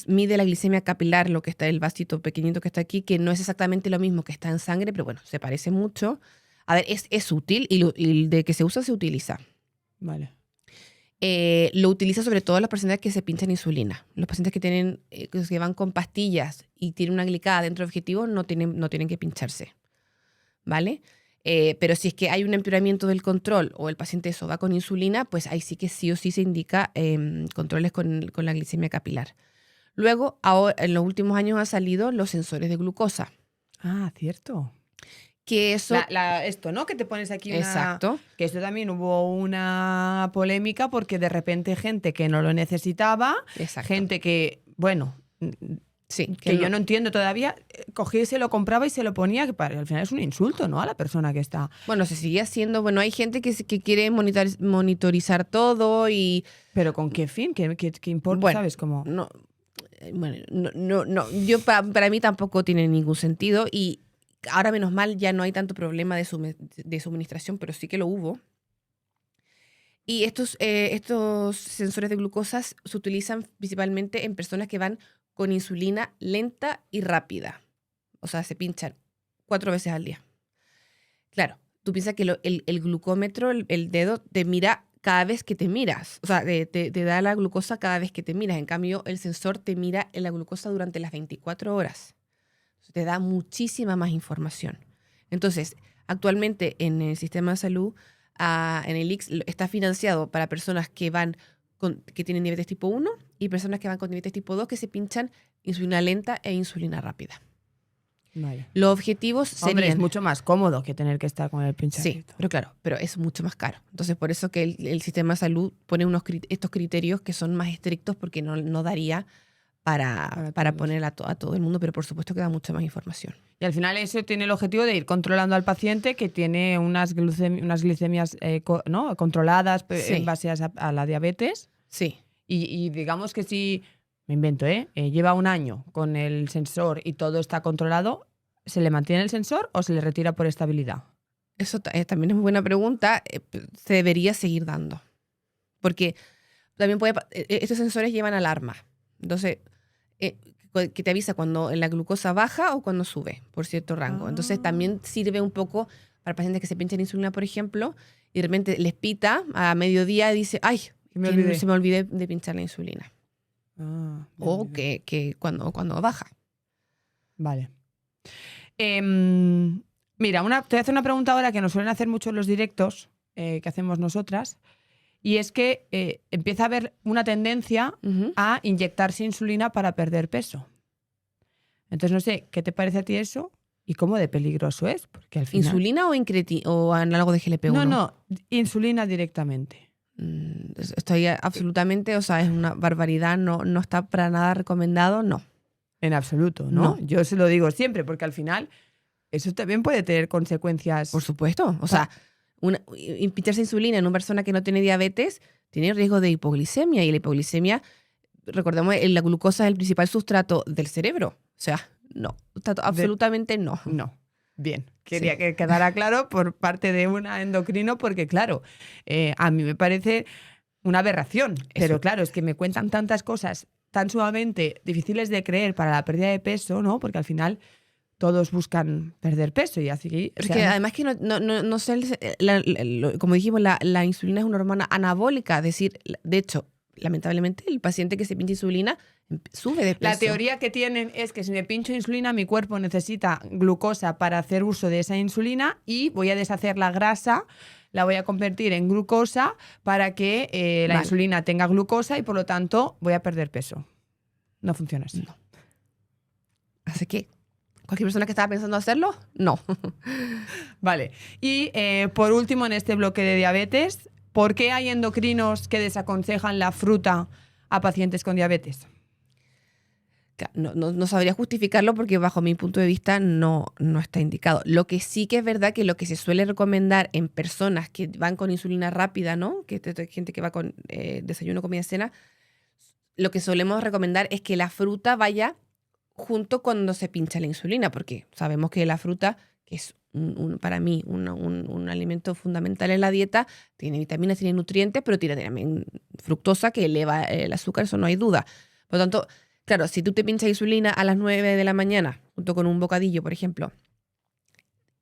mide la glicemia capilar, lo que está el vasito pequeñito que está aquí, que no es exactamente lo mismo que está en sangre, pero bueno, se parece mucho. A ver, es útil y de que se usa, se utiliza. Vale. Lo utiliza sobre todo las personas que se pinchan insulina. Los pacientes que van con pastillas y tienen una glicada dentro del objetivo no tienen que pincharse, ¿vale? Pero si es que hay un empeoramiento del control o el paciente eso va con insulina, pues ahí sí que sí o sí se indica controles con la glicemia capilar. Luego, ahora, en los últimos años han salido los sensores de glucosa. Ah, cierto. Que eso... esto, ¿no? Que te pones aquí Exacto. Que esto también hubo una polémica porque de repente gente que no lo necesitaba, Exacto. gente que, bueno, sí, que yo no entiendo todavía, cogía y se lo compraba y se lo ponía, que al final es un insulto, ¿no? A la persona que está... Bueno, se sigue haciendo, bueno, hay gente que quiere monitorizar todo y... ¿Pero con qué fin? ¿Qué importa? Bueno, ¿Sabes cómo? No. Yo para mí tampoco tiene ningún sentido y ahora menos mal ya no hay tanto problema de suministración, pero sí que lo hubo. Y estos sensores de glucosa se utilizan principalmente en personas que van con insulina lenta y rápida. O sea, se pinchan 4 veces al día. Claro, tú piensas que el glucómetro, el dedo, te mira cada vez que te miras. O sea, te da la glucosa cada vez que te miras. En cambio, el sensor te mira la glucosa durante las 24 horas. Te da muchísima más información. Entonces, actualmente en el sistema de salud, en el ICS, está financiado para personas que tienen diabetes tipo 1 y personas que van con diabetes tipo 2 que se pinchan insulina lenta e insulina rápida. Vale. Los objetivos serían... Hombre, es mucho más cómodo que tener que estar con el pinchacito. Sí, pero es mucho más caro. Entonces, por eso que el sistema de salud pone estos criterios que son más estrictos porque no daría para poner a todo el mundo, pero por supuesto que da mucha más información. Y al final eso tiene el objetivo de ir controlando al paciente que tiene unas glicemias ¿no? controladas en base a la diabetes. Sí. Y digamos que si, me invento, lleva un año con el sensor y todo está controlado, ¿se le mantiene el sensor o se le retira por estabilidad? Eso también es muy buena pregunta. Se debería seguir dando. Porque también estos sensores llevan alarma. Entonces, que te avisa cuando la glucosa baja o cuando sube por cierto rango. Entonces, también sirve un poco para pacientes que se pinchan insulina, por ejemplo, y de repente les pita a mediodía y dice, ay, se me olvidé de pinchar la insulina. O que cuando baja. Vale. Mira, te voy a hacer una pregunta ahora que nos suelen hacer mucho en los directos que hacemos nosotras, y es que empieza a haber una tendencia a inyectarse insulina para perder peso. Entonces, no sé, ¿qué te parece a ti eso? ¿Y cómo de peligroso es? Porque al final... ¿Insulina o análogo de GLP-1? No, insulina directamente. Estoy absolutamente, o sea, es una barbaridad, no está para nada recomendado, no. En absoluto, ¿no? Yo se lo digo siempre, porque al final eso también puede tener consecuencias. Por supuesto, o sea, pincharse insulina en una persona que no tiene diabetes tiene riesgo de hipoglicemia, y la hipoglicemia, recordemos, la glucosa es el principal sustrato del cerebro. O sea, no, absolutamente no. No. Bien, quería que quedara claro por parte de una endocrino, porque claro, a mí me parece una aberración. Pero claro, es que me cuentan tantas cosas tan sumamente difíciles de creer para la pérdida de peso, ¿no? Porque al final todos buscan perder peso y así. Es que además que no sé, como dijimos, la insulina es una hormona anabólica, es decir, de hecho, lamentablemente el paciente que se pincha insulina sube de peso. La teoría que tienen es que si me pincho insulina, mi cuerpo necesita glucosa para hacer uso de esa insulina y voy a deshacer la grasa, la voy a convertir en glucosa para que la insulina tenga glucosa y por lo tanto voy a perder peso. No funciona así. No. Así que, ¿cualquier persona que estaba pensando hacerlo? No. Vale. Y por último, en este bloque de diabetes, ¿por qué hay endocrinos que desaconsejan la fruta a pacientes con diabetes? No sabría justificarlo porque bajo mi punto de vista no está indicado. Lo que sí que es verdad que lo que se suele recomendar en personas que van con insulina rápida, ¿no? Que gente que va con desayuno, comida, cena, lo que solemos recomendar es que la fruta vaya junto cuando se pincha la insulina, porque sabemos que la fruta, que es para mí un alimento fundamental en la dieta, tiene vitaminas, tiene nutrientes, pero tiene también fructosa que eleva el azúcar, eso no hay duda. Por lo tanto, claro, si tú te pinchas insulina a las 9 de la mañana, junto con un bocadillo, por ejemplo,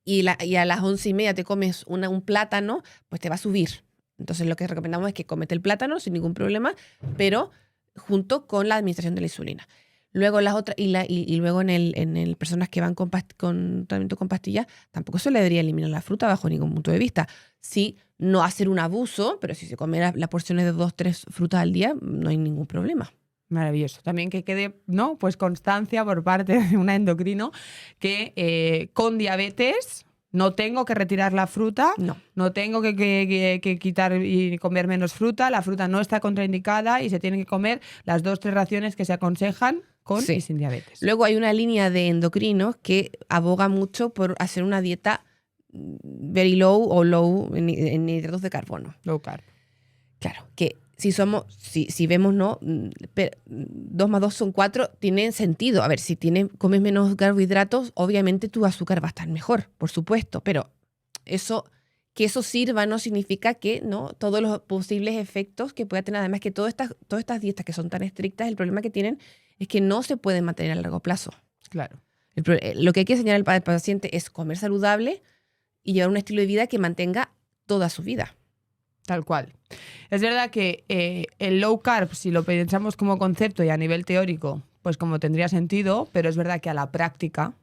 y a las 11:30 te comes un plátano, pues te va a subir. Entonces lo que recomendamos es que comete el plátano sin ningún problema, pero junto con la administración de la insulina. Luego las otras, y luego en el personas que van con tratamiento con pastillas, tampoco se le debería eliminar la fruta bajo ningún punto de vista. Sí, no hacer un abuso, pero si se come las porciones de 2-3 frutas al día, no hay ningún problema. Maravilloso. También que quede, ¿no? Pues constancia por parte de una endocrino que con diabetes no tengo que retirar la fruta, no tengo que quitar y comer menos fruta, la fruta no está contraindicada y se tienen que comer las 2-3 raciones que se aconsejan con y sin diabetes. Luego hay una línea de endocrinos que aboga mucho por hacer una dieta very low o low en hidratos de carbono. Low carb. Claro, que si vemos, ¿no? 2 más 2 son 4, tiene sentido. A ver, si comes menos carbohidratos, obviamente tu azúcar va a estar mejor, por supuesto, pero que eso sirva no significa que no todos los posibles efectos que pueda tener. Además que todas estas dietas que son tan estrictas, el problema que tienen es que no se pueden mantener a largo plazo. Claro. Lo que hay que enseñar al paciente es comer saludable y llevar un estilo de vida que mantenga toda su vida. Tal cual. Es verdad que el low carb, si lo pensamos como concepto y a nivel teórico, pues como tendría sentido, pero es verdad que a la práctica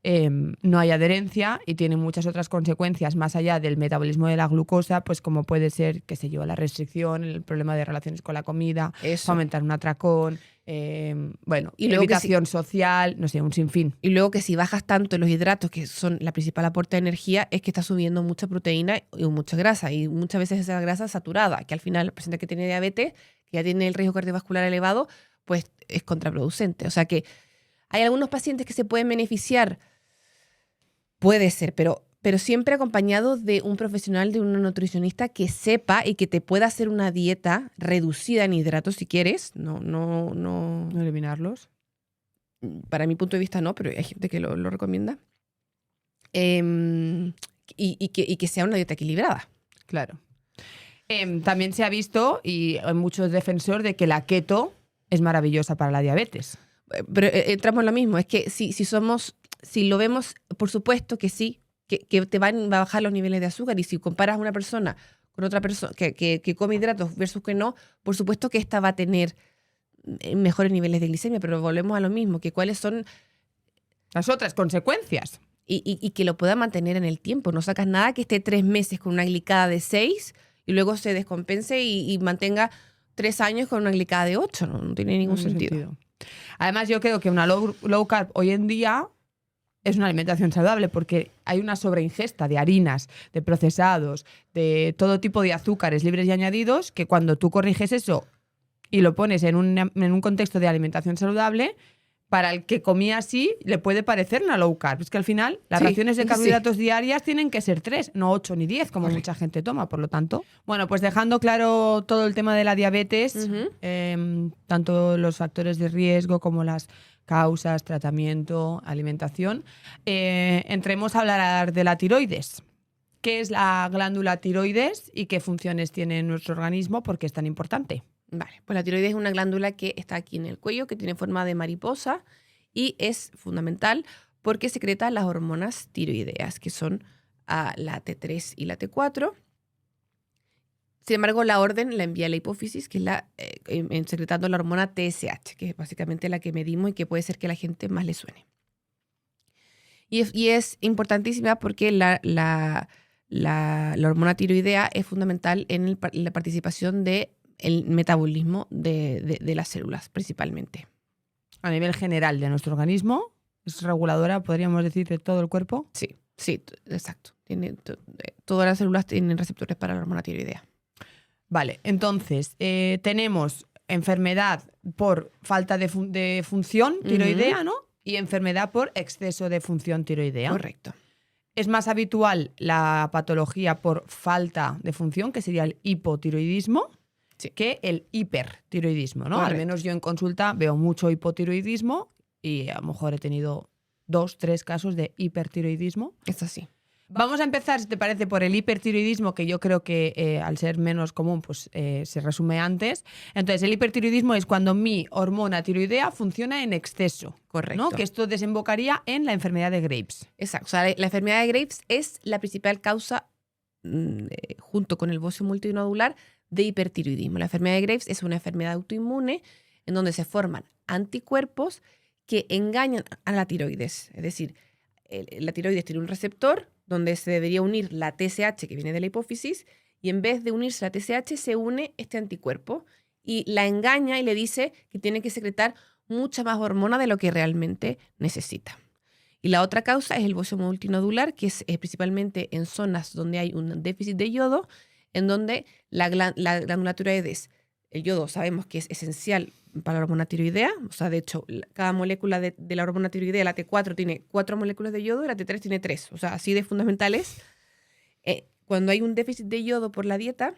no hay adherencia y tiene muchas otras consecuencias más allá del metabolismo de la glucosa, pues como puede ser, qué sé yo, la restricción, el problema de relaciones con la comida, aumentar un atracón, evitación social, no sé, un sinfín. Y luego que si bajas tanto los hidratos, que son la principal aporte de energía, es que estás subiendo mucha proteína y mucha grasa, y muchas veces esa grasa saturada, que al final el paciente que tiene diabetes, que ya tiene el riesgo cardiovascular elevado, pues es contraproducente. O sea que hay algunos pacientes que se pueden beneficiar, puede ser, pero siempre acompañado de un profesional, de un nutricionista que sepa y que te pueda hacer una dieta reducida en hidratos si quieres. No eliminarlos. Para mi punto de vista no, pero hay gente que lo recomienda. Y que sea una dieta equilibrada. Claro. También se ha visto, y hay muchos defensores, de que la keto es maravillosa para la diabetes. Pero entramos en lo mismo, es que si lo vemos, por supuesto que sí, que te van a bajar los niveles de azúcar. Y si comparas a una persona con otra persona que come hidratos versus que no, por supuesto que esta va a tener mejores niveles de glicemia, pero volvemos a lo mismo, que cuáles son las otras consecuencias. Y que lo pueda mantener en el tiempo. No sacas nada que esté 3 meses con una glicada de 6 y luego se descompense y mantenga 3 años con una glicada de 8. No tiene ningún sentido. Además, yo creo que una low carb hoy en día es una alimentación saludable porque hay una sobreingesta de harinas, de procesados, de todo tipo de azúcares libres y añadidos, que cuando tú corriges eso y lo pones en un contexto de alimentación saludable, para el que comía así le puede parecer una low carb. Es que al final las raciones de carbohidratos diarias tienen que ser 3, no 8 ni 10, como mucha gente toma, por lo tanto. Bueno, pues dejando claro todo el tema de la diabetes, tanto los factores de riesgo como las causas, tratamiento, alimentación, entremos a hablar de la tiroides. ¿Qué es la glándula tiroides y qué funciones tiene en nuestro organismo? ¿Por qué es tan importante? Vale, pues la tiroides es una glándula que está aquí en el cuello, que tiene forma de mariposa y es fundamental porque secreta las hormonas tiroideas, que son la T3 y la T4. Sin embargo, la orden la envía a la hipófisis, que es secretando la hormona TSH, que es básicamente la que medimos y que puede ser que a la gente más le suene. Y es importantísima porque la hormona tiroidea es fundamental en la participación del metabolismo de las células, principalmente. A nivel general de nuestro organismo, ¿es reguladora, podríamos decir, de todo el cuerpo? Sí, exacto. Todas las células tienen receptores para la hormona tiroidea. Vale, entonces tenemos enfermedad por falta de función tiroidea, ¿no? Y enfermedad por exceso de función tiroidea. Correcto. Es más habitual la patología por falta de función, que sería el hipotiroidismo, que el hipertiroidismo, ¿no? Correcto. Al menos yo en consulta veo mucho hipotiroidismo y a lo mejor he tenido 2, 3 casos de hipertiroidismo. Es así. Vamos a empezar, si te parece, por el hipertiroidismo, que yo creo que al ser menos común, pues se resume antes. Entonces, el hipertiroidismo es cuando mi hormona tiroidea funciona en exceso. Correcto. ¿No? Que esto desembocaría en la enfermedad de Graves. Exacto. O sea, la enfermedad de Graves es la principal causa, junto con el bocio multinodular, de hipertiroidismo. La enfermedad de Graves es una enfermedad autoinmune en donde se forman anticuerpos que engañan a la tiroides. Es decir, la tiroides tiene un receptor donde se debería unir la TSH que viene de la hipófisis y en vez de unirse la TSH se une este anticuerpo y la engaña y le dice que tiene que secretar mucha más hormona de lo que realmente necesita. Y la otra causa es el bocio multinodular, que es principalmente en zonas donde hay un déficit de yodo, en donde la glándula tiroides, el yodo sabemos que es esencial para la hormona tiroidea, o sea, de hecho, cada molécula de la hormona tiroidea, la T4, tiene 4 moléculas de yodo y la T3 tiene 3, o sea, así de fundamentales. Cuando hay un déficit de yodo por la dieta,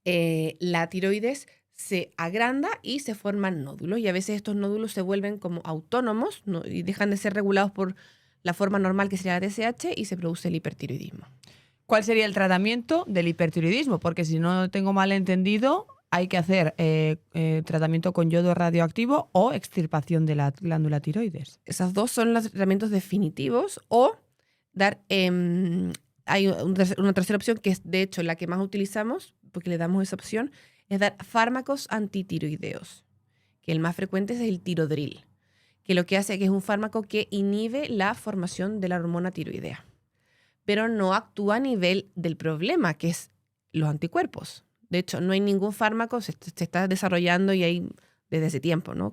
la tiroides se agranda y se forman nódulos, y a veces estos nódulos se vuelven como autónomos, ¿no? Y dejan de ser regulados por la forma normal que sería la TSH y se produce el hipertiroidismo. ¿Cuál sería el tratamiento del hipertiroidismo? Porque si no tengo mal entendido, hay que hacer tratamiento con yodo radioactivo o extirpación de la glándula tiroides. Esas dos son los tratamientos definitivos, o dar... hay una tercera opción que es, de hecho, la que más utilizamos, porque le damos esa opción, es dar fármacos antitiroideos, que el más frecuente es el tirodril, que lo que hace que es un fármaco que inhibe la formación de la hormona tiroidea, pero no actúa a nivel del problema, que es los anticuerpos. De hecho, no hay ningún fármaco, se está desarrollando y hay desde hace tiempo, ¿no?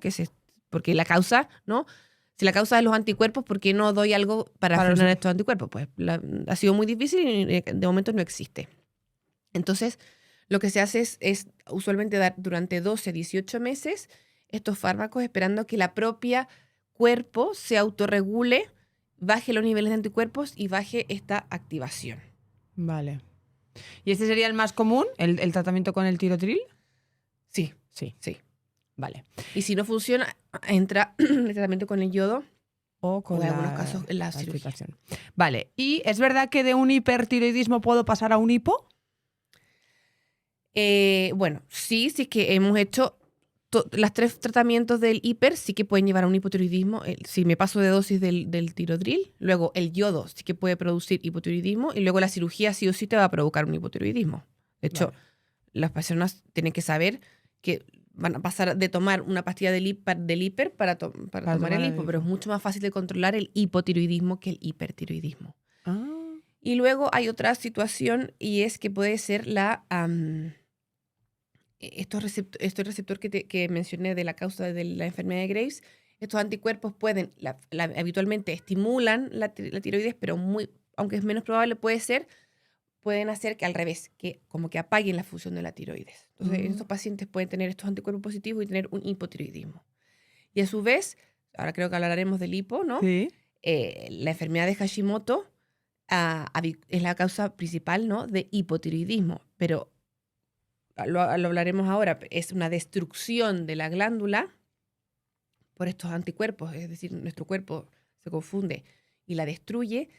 Porque la causa, ¿no? Si la causa es los anticuerpos, ¿por qué no doy algo para frenar estos anticuerpos? Pues ha sido muy difícil y de momento no existe. Entonces, lo que se hace es usualmente dar durante 12 a 18 meses estos fármacos, esperando que la propia cuerpo se autorregule, baje los niveles de anticuerpos y baje esta activación. Vale. ¿Y este sería el más común, el tratamiento con el tirotril? Sí. Vale. Y si no funciona, entra el tratamiento con el yodo o con en algunos casos la cirugía. Vale. ¿Y es verdad que de un hipertiroidismo puedo pasar a un hipo? Bueno, sí es que hemos hecho Las 3 tratamientos del hiper sí que pueden llevar a un hipotiroidismo. Si me paso de dosis del tirodril, luego el yodo sí que puede producir hipotiroidismo y luego la cirugía sí o sí te va a provocar un hipotiroidismo. De hecho, las personas tienen que saber que van a pasar de tomar una pastilla del hiper para tomar el hipo, pero es mucho más fácil de controlar el hipotiroidismo que el hipertiroidismo. Y luego hay otra situación y es que puede ser este receptor que mencioné de la causa de la enfermedad de Graves. Estos anticuerpos pueden, habitualmente estimulan la tiroides, pero aunque es menos probable, pueden hacer que al revés, que como que apaguen la función de la tiroides. Entonces, estos pacientes pueden tener estos anticuerpos positivos y tener un hipotiroidismo. Y a su vez, ahora creo que hablaremos del hipo, ¿no? Sí. La enfermedad de Hashimoto es la causa principal, ¿no?, de hipotiroidismo, pero lo hablaremos ahora, es una destrucción de la glándula por estos anticuerpos, es decir, nuestro cuerpo se confunde y la destruye.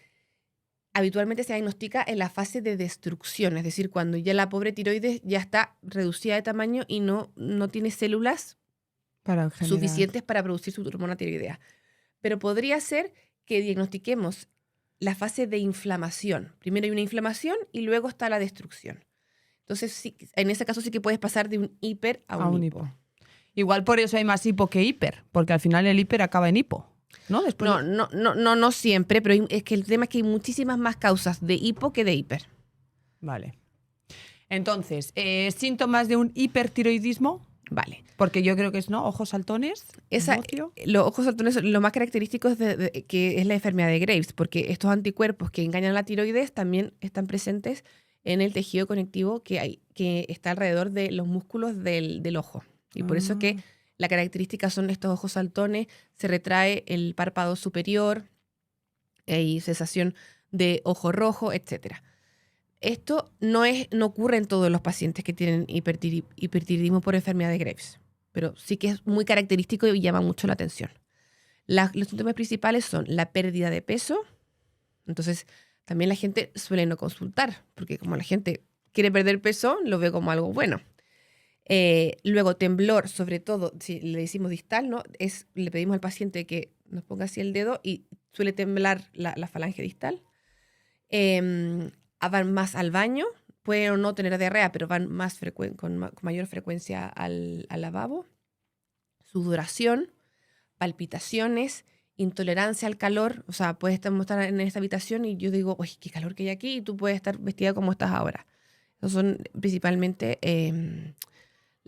Habitualmente se diagnostica en la fase de destrucción, es decir, cuando ya la pobre tiroides ya está reducida de tamaño y no tiene células suficientes para producir su hormona tiroidea. Pero podría ser que diagnostiquemos la fase de inflamación. Primero hay una inflamación y luego está la destrucción. Entonces, sí, en ese caso sí que puedes pasar de un hiper a un hipo. Igual por eso hay más hipo que hiper, porque al final el hiper acaba en hipo. ¿No? No siempre, pero es que el tema es que hay muchísimas más causas de hipo que de hiper. Vale. Entonces, síntomas de un hipertiroidismo. Vale. Porque yo creo que es, ¿no? Ojos saltones. Los ojos saltones son lo más característicos que es la enfermedad de Graves, porque estos anticuerpos que engañan la tiroides también están presentes en el tejido conectivo que está alrededor de los músculos del ojo. Y por eso que la característica son estos ojos saltones, se retrae el párpado superior, hay sensación de ojo rojo, etc. Esto no ocurre en todos los pacientes que tienen hipertiroidismo por enfermedad de Graves, pero sí que es muy característico y llama mucho la atención. Los síntomas principales son la pérdida de peso. Entonces, también la gente suele no consultar, porque como la gente quiere perder peso, lo ve como algo bueno. Luego, temblor, sobre todo, si le decimos distal, ¿no? Le pedimos al paciente que nos ponga así el dedo y suele temblar la falange distal. Van más al baño, pueden o no tener diarrea, pero van con mayor frecuencia al lavabo. Sudoración, palpitaciones, intolerancia al calor. O sea, puedes estar en esta habitación y yo digo, uy, qué calor que hay aquí, y tú puedes estar vestida como estás ahora. Esos son principalmente...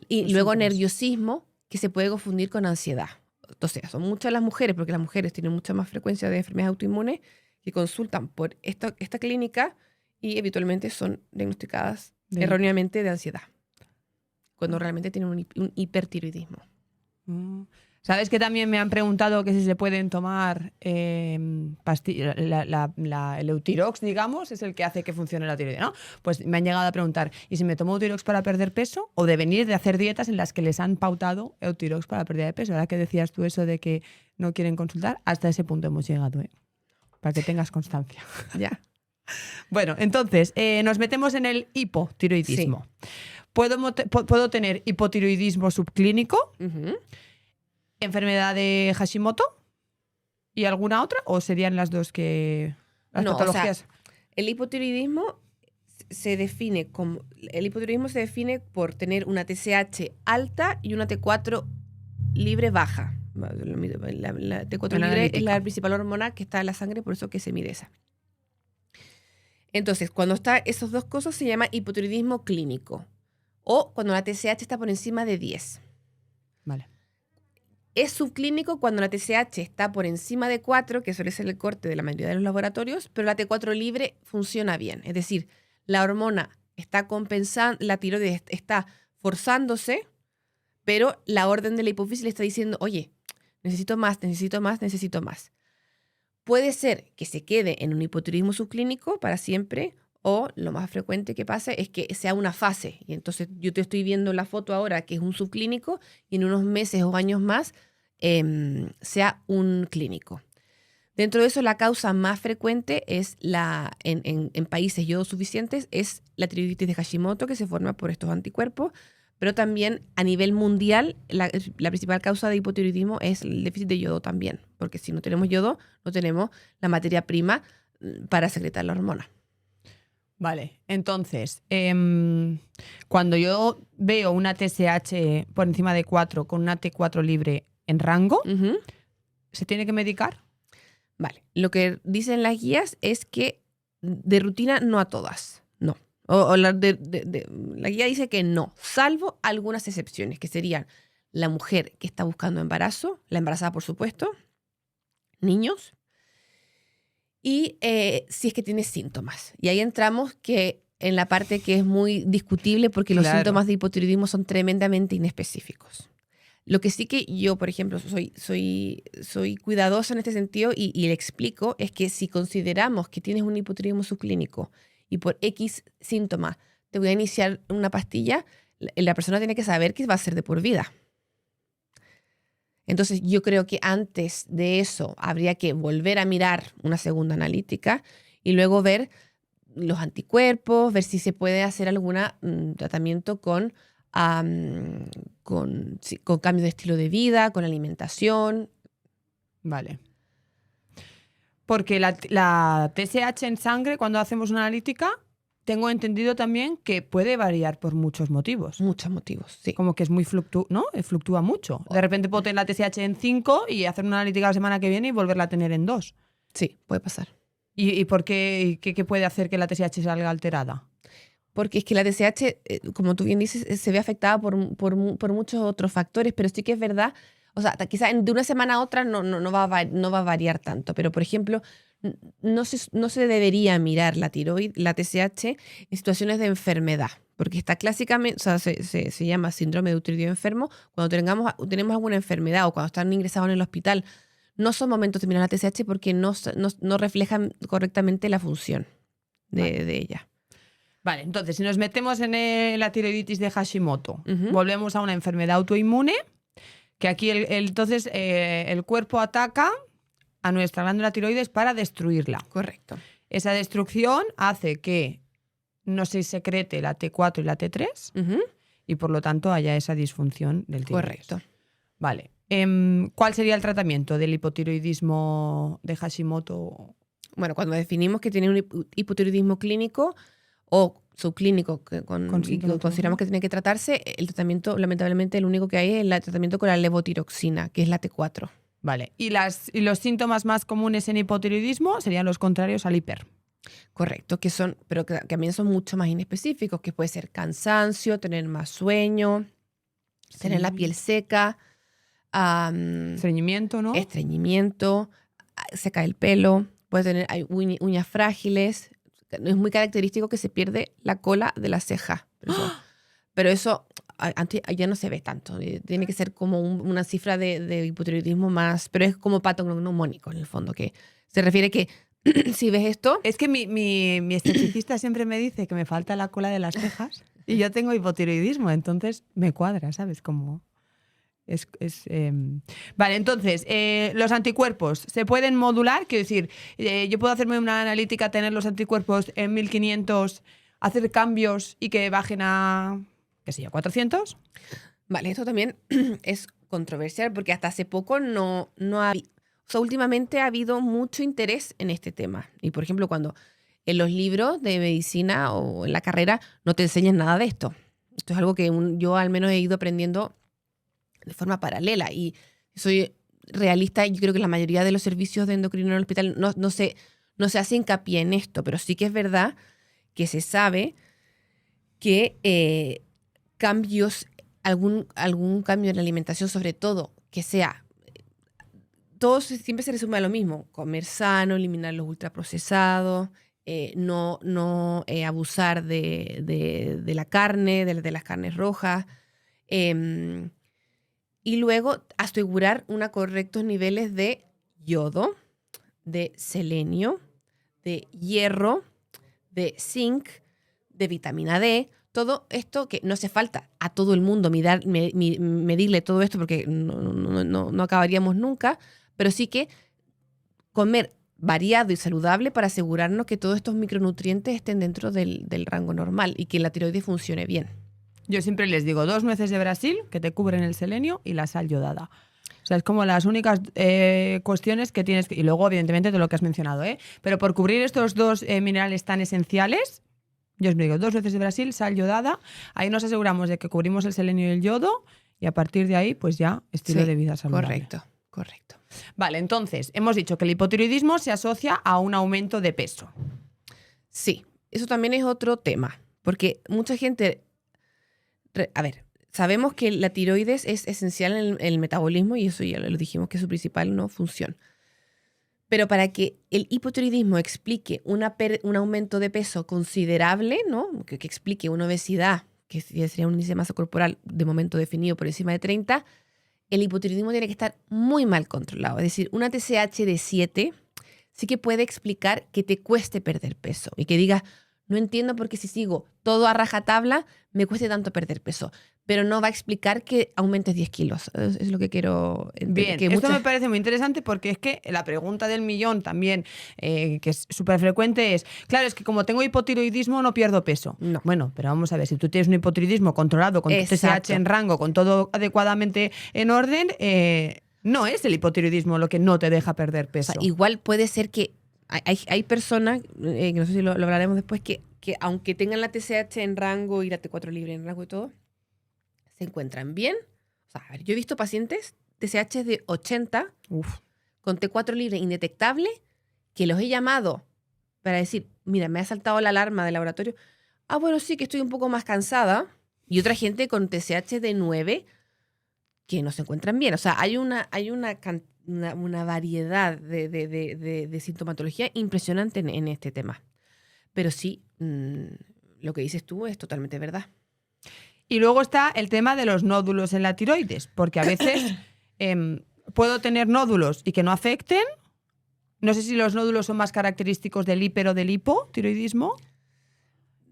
y luego nerviosismo, que se puede confundir con ansiedad. Entonces, son muchas las mujeres, porque las mujeres tienen mucha más frecuencia de enfermedades autoinmunes, que consultan por esta clínica y habitualmente son diagnosticadas erróneamente de ansiedad, cuando realmente tienen un hipertiroidismo. ¿Sabes que también me han preguntado que si se pueden tomar pastillas? El Eutirox, digamos, es el que hace que funcione la tiroides, ¿no? Pues me han llegado a preguntar, ¿y si me tomo Eutirox para perder peso? O de venir de hacer dietas en las que les han pautado Eutirox para pérdida de peso. Ahora que decías tú eso de que no quieren consultar, hasta ese punto hemos llegado, ¿eh? Para que tengas constancia. Ya. Bueno, entonces, nos metemos en el hipotiroidismo. Sí. ¿Puedo tener hipotiroidismo subclínico? ¿Enfermedad de Hashimoto? ¿Y alguna otra? ¿O serían las dos que... las patologías? O sea, el hipotiroidismo se define por tener una TSH alta y una T4 libre baja. La T4 libre es la principal hormona que está en la sangre, por eso que se mide esa. Entonces, cuando está esas dos cosas se llama hipotiroidismo clínico. O cuando la TSH está por encima de 10. Vale. Es subclínico cuando la TSH está por encima de 4, que suele ser el corte de la mayoría de los laboratorios, pero la T4 libre funciona bien. Es decir, la hormona está compensando, la tiroides está forzándose, pero la orden de la hipófisis le está diciendo, oye, necesito más. Puede ser que se quede en un hipotiroidismo subclínico para siempre, o lo más frecuente que pasa es que sea una fase. Y entonces yo te estoy viendo la foto ahora que es un subclínico y en unos meses o años más sea un clínico. Dentro de eso, la causa más frecuente es en países yodosuficientes es la tiroiditis de Hashimoto, que se forma por estos anticuerpos, pero también a nivel mundial la principal causa de hipotiroidismo es el déficit de yodo también, porque si no tenemos yodo, no tenemos la materia prima para secretar la hormona. Vale, entonces, cuando yo veo una TSH por encima de 4 con una T4 libre en rango, ¿se tiene que medicar? Vale, lo que dicen las guías es que de rutina no a todas, no. O la guía dice que no, salvo algunas excepciones, que serían la mujer que está buscando embarazo, la embarazada por supuesto, niños, y si es que tiene síntomas. Y ahí entramos en la parte que es muy discutible porque los síntomas de hipotiroidismo son tremendamente inespecíficos. Lo que sí que yo, por ejemplo, soy cuidadosa en este sentido y le explico es que si consideramos que tienes un hipotiroidismo subclínico y por X síntoma te voy a iniciar una pastilla, la persona tiene que saber que va a ser de por vida. Entonces yo creo que antes de eso habría que volver a mirar una segunda analítica y luego ver los anticuerpos, ver si se puede hacer algún tratamiento con cambio de estilo de vida, con alimentación. Vale. Porque la TSH en sangre, cuando hacemos una analítica, tengo entendido también que puede variar por muchos motivos. Muchos motivos, sí. Como que es muy ¿no? Fluctúa mucho. De repente puedo tener la TSH en 5 y hacer una analítica la semana que viene y volverla a tener en 2. Sí, puede pasar. ¿Y por qué? ¿Qué puede hacer que la TSH salga alterada? Porque es que la TSH, como tú bien dices, se ve afectada por muchos otros factores, pero sí que es verdad, o sea, quizás de una semana a otra no va a variar tanto, pero por ejemplo, no se debería mirar la TSH en situaciones de enfermedad, porque está clásicamente, o sea, se llama síndrome de tiroideo enfermo, cuando tenemos alguna enfermedad o cuando están ingresados en el hospital, no son momentos de mirar la TSH porque no reflejan correctamente la función de ella. Vale, entonces, si nos metemos en la tiroiditis de Hashimoto, volvemos a una enfermedad autoinmune, que aquí entonces el cuerpo ataca a nuestra glándula tiroides para destruirla. Correcto. Esa destrucción hace que no se secrete la T4 y la T3 y por lo tanto haya esa disfunción del tiroides. Correcto. Vale. ¿Cuál sería el tratamiento del hipotiroidismo de Hashimoto? Bueno, cuando definimos que tiene un hipotiroidismo clínico o subclínico que consideramos que tiene que tratarse, el tratamiento, lamentablemente, el único que hay es el tratamiento con la levotiroxina, que es la T4. Vale. ¿Y los síntomas más comunes en hipotiroidismo serían los contrarios al hiper? Correcto, pero que también son mucho más inespecíficos, que puede ser cansancio, tener más sueño, tener la piel seca, estreñimiento, ¿no? Estreñimiento, se cae el pelo, hay uñas frágiles. Es muy característico que se pierde la cola de la ceja. Pero eso ya no se ve tanto. Tiene que ser como una cifra de hipotiroidismo más, pero es como patognomónico en el fondo, que se refiere que si ves esto... Es que mi esteticista siempre me dice que me falta la cola de las cejas y yo tengo hipotiroidismo, entonces me cuadra, ¿sabes? Como... Vale, entonces, los anticuerpos se pueden modular, quiero decir, yo puedo hacerme una analítica, tener los anticuerpos en 1500, hacer cambios y que bajen a, qué sé yo, 400. Vale, esto también es controversial porque hasta hace poco no ha... O sea, últimamente ha habido mucho interés en este tema. Y, por ejemplo, cuando en los libros de medicina o en la carrera no te enseñan nada de esto. Esto es algo que yo al menos he ido aprendiendo de forma paralela y soy realista. Yo creo que la mayoría de los servicios de endocrino en el hospital no se hace hincapié en esto, pero sí que es verdad que se sabe que algún cambio en la alimentación, sobre todo, que sea, todo siempre se resume a lo mismo: comer sano, eliminar los ultraprocesados, no abusar de la carne, de las carnes rojas, y luego asegurar unos correctos niveles de yodo, de selenio, de hierro, de zinc, de vitamina D. Todo esto que no hace falta a todo el mundo medirle todo esto porque no acabaríamos nunca, pero sí que comer variado y saludable para asegurarnos que todos estos micronutrientes estén dentro del rango normal y que la tiroides funcione bien. Yo siempre les digo 2 nueces de Brasil que te cubren el selenio y la sal yodada. O sea, es como las únicas cuestiones que tienes que... Y luego, evidentemente, de lo que has mencionado, ¿eh? Pero por cubrir estos 2 minerales tan esenciales, yo os digo 2 nueces de Brasil, sal yodada. Ahí nos aseguramos de que cubrimos el selenio y el yodo y a partir de ahí, pues ya, estilo de vida saludable. Correcto. Vale, entonces, hemos dicho que el hipotiroidismo se asocia a un aumento de peso. Sí, eso también es otro tema, porque mucha gente... A ver, sabemos que la tiroides es esencial en el metabolismo y eso ya lo dijimos que es su principal, ¿no?, función. Pero para que el hipotiroidismo explique un aumento de peso considerable, ¿no?, que explique una obesidad, que sería un índice de masa corporal de momento definido por encima de 30, el hipotiroidismo tiene que estar muy mal controlado. Es decir, una TSH de 7 sí que puede explicar que te cueste perder peso y que digas, no entiendo por qué si sigo todo a rajatabla me cueste tanto perder peso. Pero no va a explicar que aumentes 10 kilos. Es lo que quiero entender. Bien, esto me parece muy interesante porque es que la pregunta del millón también, que es súper frecuente, es, claro, es que como tengo hipotiroidismo no pierdo peso. No. Bueno, pero vamos a ver, si tú tienes un hipotiroidismo controlado, con tu TSH en rango, con todo adecuadamente en orden, no es el hipotiroidismo lo que no te deja perder peso. O sea, igual puede ser que hay personas, que no sé si lo hablaremos después, que aunque tengan la TSH en rango y la T4 libre en rango y todo, se encuentran bien. O sea, a ver, yo he visto pacientes TSH de 80 con T4 libre indetectable que los he llamado para decir, mira, me ha saltado la alarma del laboratorio. Ah, bueno, sí, que estoy un poco más cansada. Y otra gente con TSH de 9 que no se encuentran bien. O sea, hay una variedad de sintomatología impresionante en este tema. Pero sí, lo que dices tú es totalmente verdad. Y luego está el tema de los nódulos en la tiroides, porque a veces puedo tener nódulos y que no afecten. No sé si los nódulos son más característicos del hiper o del hipotiroidismo.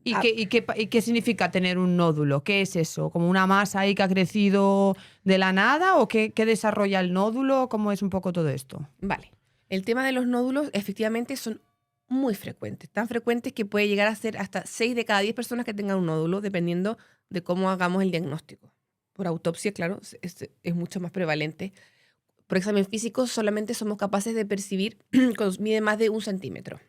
¿Y qué significa tener un nódulo? ¿Qué es eso? ¿Como una masa ahí que ha crecido de la nada? ¿O qué desarrolla el nódulo? ¿Cómo es un poco todo esto? Vale. El tema de los nódulos efectivamente son muy frecuentes. Tan frecuentes que puede llegar a ser hasta 6 de cada 10 personas que tengan un nódulo, dependiendo de cómo hagamos el diagnóstico. Por autopsia, claro, es mucho más prevalente. Por examen físico solamente somos capaces de percibir cuando mide más de 1 centímetro.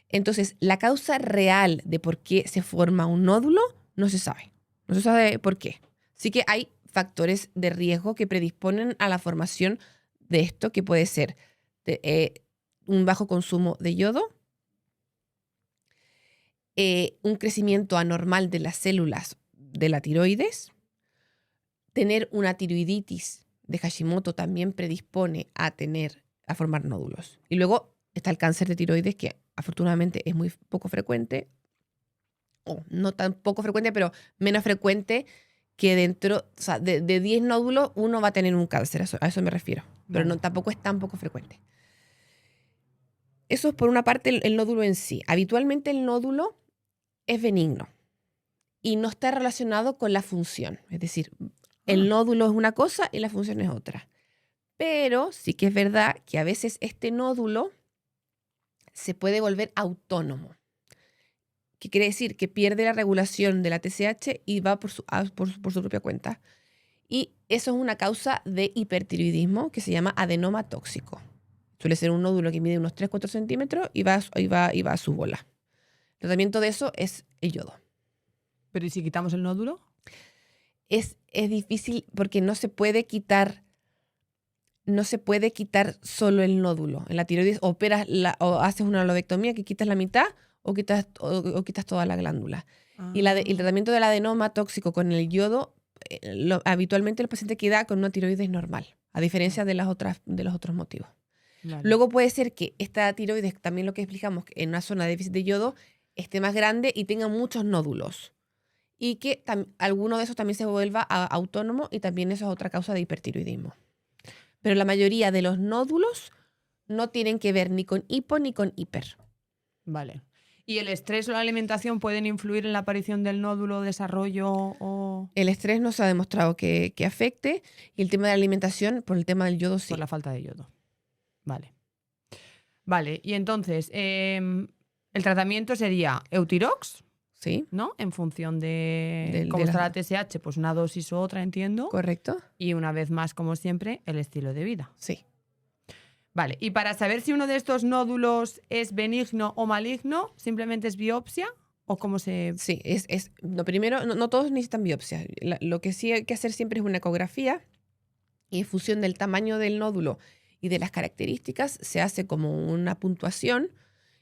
Entonces, la causa real de por qué se forma un nódulo no se sabe. No se sabe por qué. Sí que hay factores de riesgo que predisponen a la formación de esto, que puede ser un bajo consumo de yodo, un crecimiento anormal de las células de la tiroides, tener una tiroiditis de Hashimoto también predispone a formar nódulos. Y luego está el cáncer de tiroides, que afortunadamente es muy poco frecuente, o no tan poco frecuente, pero menos frecuente que dentro, o sea, de 10 nódulos, uno va a tener un cáncer, a eso me refiero. Pero no, tampoco es tan poco frecuente. Eso es por una parte el nódulo en sí. Habitualmente el nódulo es benigno y no está relacionado con la función. Es decir, el nódulo es una cosa y la función es otra. Pero sí que es verdad que a veces este nódulo se puede volver autónomo. ¿Qué quiere decir? Que pierde la regulación de la TSH y va por su propia cuenta. Y eso es una causa de hipertiroidismo que se llama adenoma tóxico. Suele ser un nódulo que mide unos 3-4 centímetros y va a su bola. El tratamiento de eso es el yodo. ¿Pero y si quitamos el nódulo? Es difícil porque no se puede quitar solo el nódulo. En la tiroides o haces una lobectomía que quitas la mitad o quitas toda la glándula. Y el tratamiento del adenoma tóxico con el yodo, habitualmente el paciente queda con una tiroides normal, a diferencia de los otros motivos. Vale. Luego puede ser que esta tiroides, también lo que explicamos, en una zona de déficit de yodo, esté más grande y tenga muchos nódulos. Y que alguno de esos también se vuelva autónomo y también eso es otra causa de hipertiroidismo. Pero la mayoría de los nódulos no tienen que ver ni con hipo ni con hiper. Vale. ¿Y el estrés o la alimentación pueden influir en la aparición del nódulo, desarrollo o...? El estrés no se ha demostrado que afecte y el tema de la alimentación, por el tema del yodo, sí. Por la falta de yodo. Vale. Vale, y entonces, el tratamiento sería Eutirox, Sí. ¿no? En función de cómo está la TSH, pues una dosis u otra, entiendo. Correcto. Y una vez más, como siempre, el estilo de vida. Sí. Vale, y para saber si uno de estos nódulos es benigno o maligno, ¿simplemente es biopsia? ¿O cómo se...? Sí, lo primero, no todos necesitan biopsia. Lo que sí hay que hacer siempre es una ecografía y en función del tamaño del nódulo y de las características se hace como una puntuación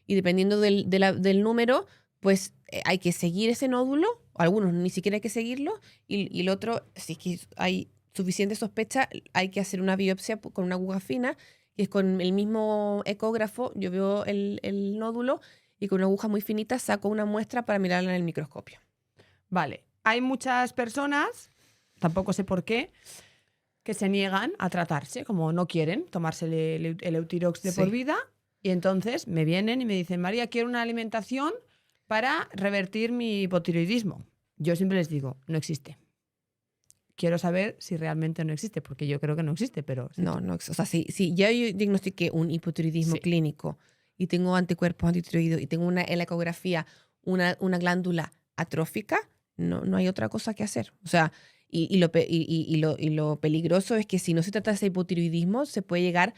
y dependiendo del número, pues hay que seguir ese nódulo, o algunos ni siquiera hay que seguirlo y el otro, si es que hay suficiente sospecha, hay que hacer una biopsia con una aguja fina, que es con el mismo ecógrafo, yo veo el nódulo y con una aguja muy finita saco una muestra para mirarla en el microscopio. Vale, hay muchas personas, tampoco sé por qué, que se niegan a tratarse, como no quieren tomarse el Eutirox de por vida, y entonces me vienen y me dicen, María, quiero una alimentación para revertir mi hipotiroidismo. Yo siempre les digo, no existe. Quiero saber si realmente no existe, porque yo creo que no existe, pero... No, o sea, si ya yo diagnostiqué un hipotiroidismo clínico y tengo anticuerpos antitiroides y tengo en la ecografía una glándula atrófica, no hay otra cosa que hacer. O sea, y lo peligroso es que si no se trata de ese hipotiroidismo, se puede llegar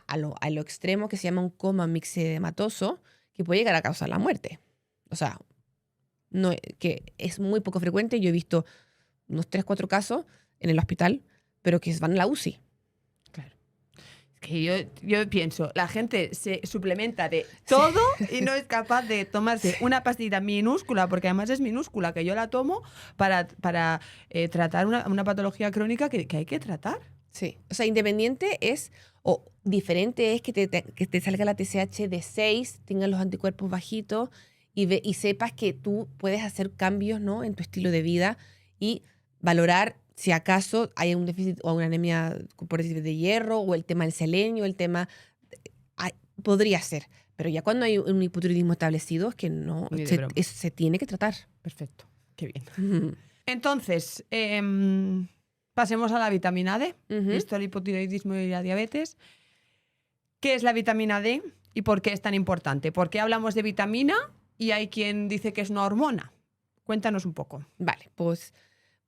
a lo extremo que se llama un coma mixedematoso, que puede llegar a causar la muerte. O sea, que es muy poco frecuente. Yo he visto unos 3, 4 casos en el hospital, pero que van a la UCI. Claro. Es que yo pienso, la gente se suplementa de todo y no es capaz de tomarse una pastilla minúscula, porque además es minúscula, que yo la tomo para tratar una patología crónica que hay que tratar. Sí, o sea, independiente es, o diferente es que te salga la TSH de 6, tengas los anticuerpos bajitos y sepas que tú puedes hacer cambios, ¿no?, en tu estilo de vida y valorar si acaso hay un déficit o una anemia por déficit de hierro o el tema del selenio, podría ser. Pero ya cuando hay un hipotiroidismo establecido es que no, se tiene que tratar. Perfecto, qué bien. Entonces, pasemos a la vitamina D. Esto, el hipotiroidismo y la diabetes. ¿Qué es la vitamina D y por qué es tan importante? ¿Por qué hablamos de vitamina y hay quien dice que es una hormona? Cuéntanos un poco. Vale, pues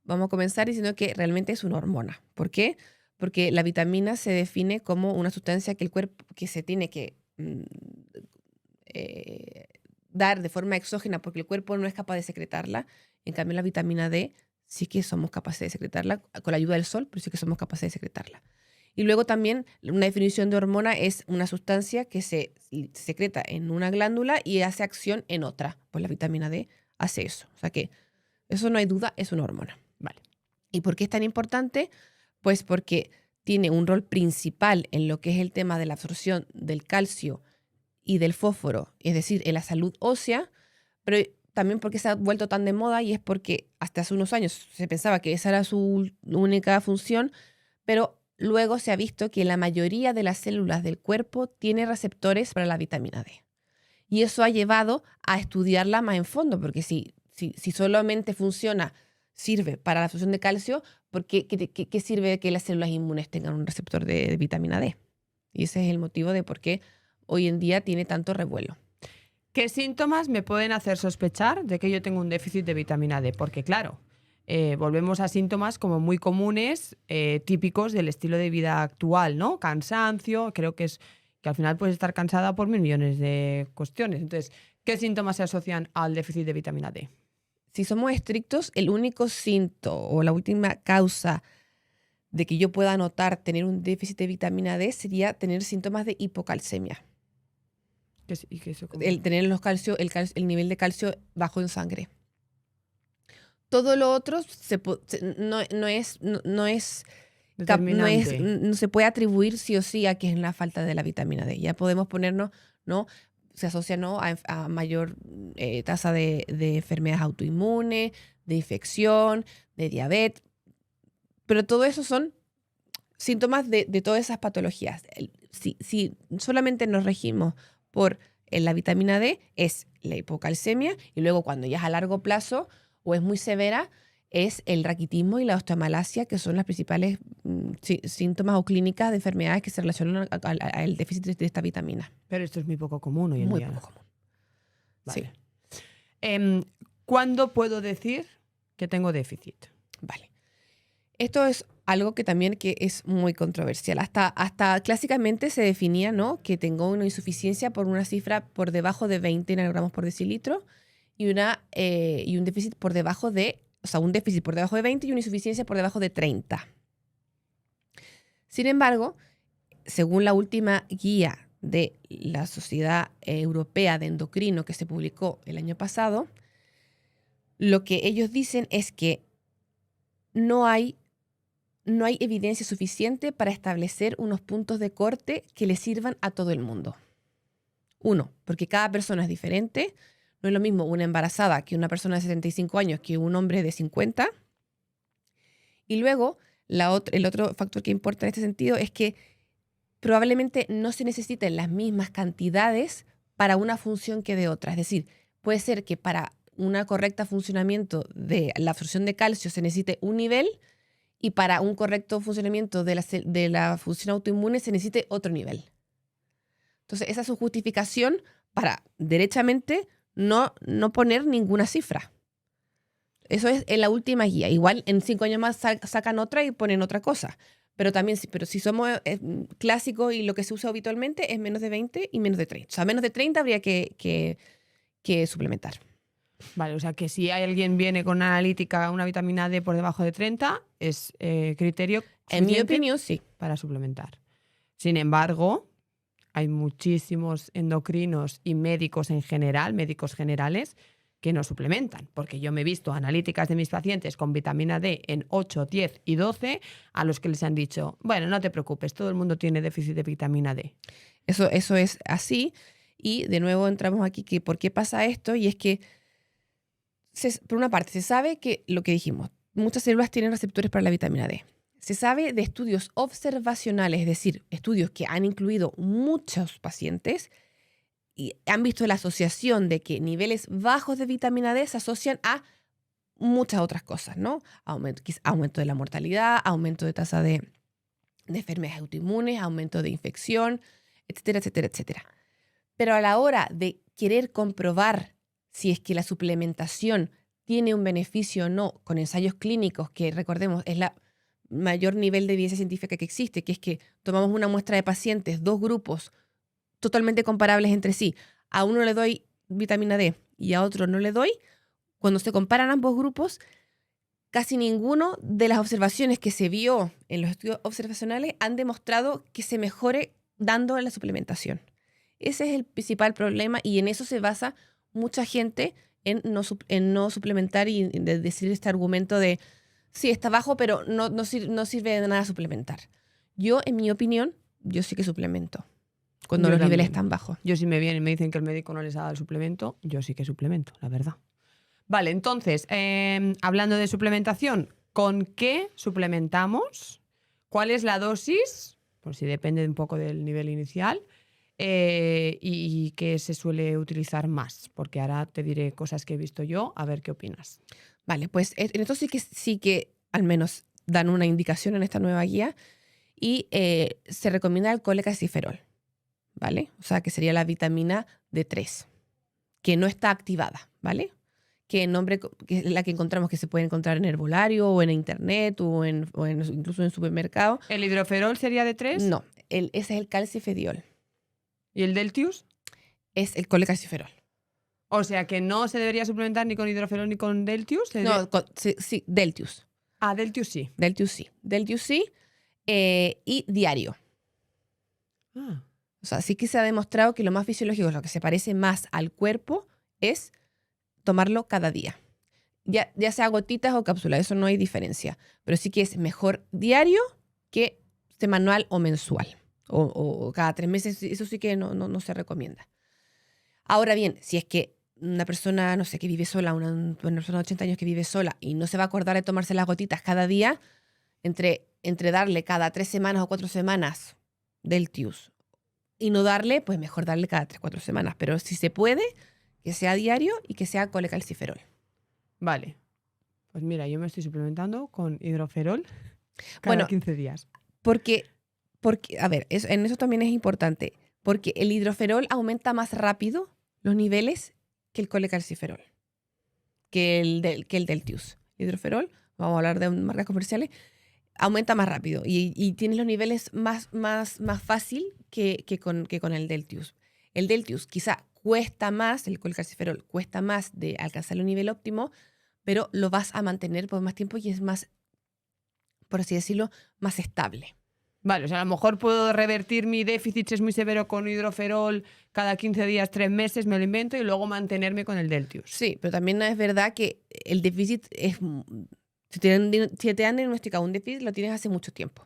vamos a comenzar diciendo que realmente es una hormona. ¿Por qué? Porque la vitamina se define como una sustancia que el cuerpo que se tiene que dar de forma exógena porque el cuerpo no es capaz de secretarla. En cambio, la vitamina D sí que somos capaces de secretarla con la ayuda del sol, pero sí que somos capaces de secretarla. Y luego también una definición de hormona es una sustancia que se secreta en una glándula y hace acción en otra. Pues la vitamina D hace eso. O sea que eso no hay duda, es una hormona. Vale. ¿Y por qué es tan importante? Pues porque tiene un rol principal en lo que es el tema de la absorción del calcio y del fósforo, es decir, en la salud ósea, pero también porque se ha vuelto tan de moda y es porque hasta hace unos años se pensaba que esa era su única función, pero luego se ha visto que la mayoría de las células del cuerpo tiene receptores para la vitamina D. Y eso ha llevado a estudiarla más en fondo, porque si solamente sirve para la absorción de calcio, ¿qué sirve que las células inmunes tengan un receptor de vitamina D? Y ese es el motivo de por qué hoy en día tiene tanto revuelo. ¿Qué síntomas me pueden hacer sospechar de que yo tengo un déficit de vitamina D? Porque claro, volvemos a síntomas como muy comunes, típicos del estilo de vida actual, ¿no? Cansancio, creo que al final puedes estar cansada por 1000 millones de cuestiones. Entonces, ¿qué síntomas se asocian al déficit de vitamina D? Si somos estrictos, el único síntoma o la última causa de que yo pueda notar tener un déficit de vitamina D sería tener síntomas de hipocalcemia. El tener el nivel de calcio bajo en sangre. Todo lo otro no se puede atribuir sí o sí a que es la falta de la vitamina D. Ya podemos ponernos, ¿no? Se asocia, ¿no?, a mayor tasa de enfermedades autoinmunes, de infección, de diabetes. Pero todo eso son síntomas de todas esas patologías. Si solamente nos regimos por la vitamina D, es la hipocalcemia y luego cuando ya es a largo plazo o es muy severa, es el raquitismo y la osteomalacia, que son las principales síntomas o clínicas de enfermedades que se relacionan al déficit de esta vitamina. Pero esto es muy poco común hoy en día. Muy poco común. Vale. Sí. ¿Cuándo puedo decir que tengo déficit? Vale. Esto es algo que también que es muy controversial. Hasta clásicamente se definía, ¿no?, que tengo una insuficiencia por una cifra por debajo de 20 nanogramos por decilitro y un déficit por debajo de, o sea, un déficit por debajo de 20 y una insuficiencia por debajo de 30. Sin embargo, según la última guía de la Sociedad Europea de Endocrino que se publicó el año pasado, lo que ellos dicen es que no hay evidencia suficiente para establecer unos puntos de corte que le sirvan a todo el mundo. Uno, porque cada persona es diferente. No es lo mismo una embarazada que una persona de 75 años que un hombre de 50. Y luego, el otro factor que importa en este sentido es que probablemente no se necesiten las mismas cantidades para una función que de otra. Es decir, puede ser que para un correcto funcionamiento de la absorción de calcio se necesite un nivel y para un correcto funcionamiento de la función autoinmune se necesite otro nivel. Entonces, esa es su justificación para, derechamente, no poner ninguna cifra. Eso es en la última guía. Igual en 5 años más sacan otra y ponen otra cosa. Pero si somos clásicos y lo que se usa habitualmente es menos de 20 y menos de 30. O sea, menos de 30 habría que suplementar. Vale, o sea que si alguien viene con una analítica, una vitamina D por debajo de 30, es criterio En mi opinión, sí. para suplementar. Sin embargo, hay muchísimos endocrinos y médicos en general, médicos generales, que no suplementan, porque yo me he visto analíticas de mis pacientes con vitamina D en 8, 10 y 12, a los que les han dicho, bueno, no te preocupes, todo el mundo tiene déficit de vitamina D. Eso es así. Y de nuevo entramos aquí que ¿por qué pasa esto? Y es que, por una parte, se sabe que, lo que dijimos, muchas células tienen receptores para la vitamina D. Se sabe de estudios observacionales, es decir, estudios que han incluido muchos pacientes y han visto la asociación de que niveles bajos de vitamina D se asocian a muchas otras cosas, ¿no? Aumento de la mortalidad, aumento de tasa de enfermedades autoinmunes, aumento de infección, etcétera, etcétera, etcétera. Pero a la hora de querer comprobar si es que la suplementación tiene un beneficio o no con ensayos clínicos, que recordemos es la mayor nivel de evidencia científica que existe, que es que tomamos una muestra de pacientes, 2 grupos totalmente comparables entre sí. A uno le doy vitamina D y a otro no le doy. Cuando se comparan ambos grupos, casi ninguno de las observaciones que se vio en los estudios observacionales han demostrado que se mejore dando la suplementación. Ese es el principal problema y en eso se basa mucha gente en no suplementar y de decir este argumento de sí, está bajo, pero no sirve de nada suplementar. Yo, en mi opinión, yo sí que suplemento cuando los niveles están bajos. Yo si me vienen y me dicen que el médico no les ha dado el suplemento, yo sí que suplemento, la verdad. Vale, entonces, hablando de suplementación, ¿con qué suplementamos? ¿Cuál es la dosis? Pues si depende un poco del nivel inicial. Y qué se suele utilizar más, porque ahora te diré cosas que he visto yo, a ver qué opinas. Vale, pues en esto sí que al menos dan una indicación en esta nueva guía y se recomienda el colecalciferol, ¿vale? O sea, que sería la vitamina D3, que no está activada, ¿vale? Que es la que encontramos, que se puede encontrar en herbolario o en internet o incluso en supermercado. ¿El hidroferol sería D3? No, ese es el calcifediol. ¿Y el Deltius? Es el colecalciferol. O sea que no se debería suplementar ni con hidroferol ni con Deltius. No, sí, Deltius. Ah, Deltius sí. Deltius sí. Deltius sí. Y diario. Ah. O sea, sí que se ha demostrado que lo más fisiológico, lo que se parece más al cuerpo, es tomarlo cada día. Ya sea gotitas o cápsulas, eso no hay diferencia. Pero sí que es mejor diario que semanal o mensual. O cada 3 meses, eso sí que no se recomienda. Ahora bien, si es que una persona, no sé, que vive sola, una persona de 80 años que vive sola y no se va a acordar de tomarse las gotitas cada día, entre darle cada 3 semanas o 4 semanas Deltius y no darle, pues mejor darle cada 3 o 4 semanas. Pero si se puede, que sea diario y que sea colecalciferol. Vale. Pues mira, yo me estoy suplementando con hidroferol cada 15 días. Porque a ver, en eso también es importante, porque el hidroferol aumenta más rápido los niveles que el colecalciferol. que el Deltius. Hidroferol, vamos a hablar de marcas comerciales, aumenta más rápido y tienes los niveles más fácil que con el Deltius. El Deltius quizá cuesta más, el colcalciferol cuesta más de alcanzar el nivel óptimo, pero lo vas a mantener por más tiempo y es más, por así decirlo, más estable. Vale, o sea, a lo mejor puedo revertir mi déficit si es muy severo con hidroferol cada 15 días, 3 meses, me lo invento, y luego mantenerme con el Deltius. Sí, pero también es verdad que el déficit es... Si te han diagnosticado un déficit, lo tienes hace mucho tiempo.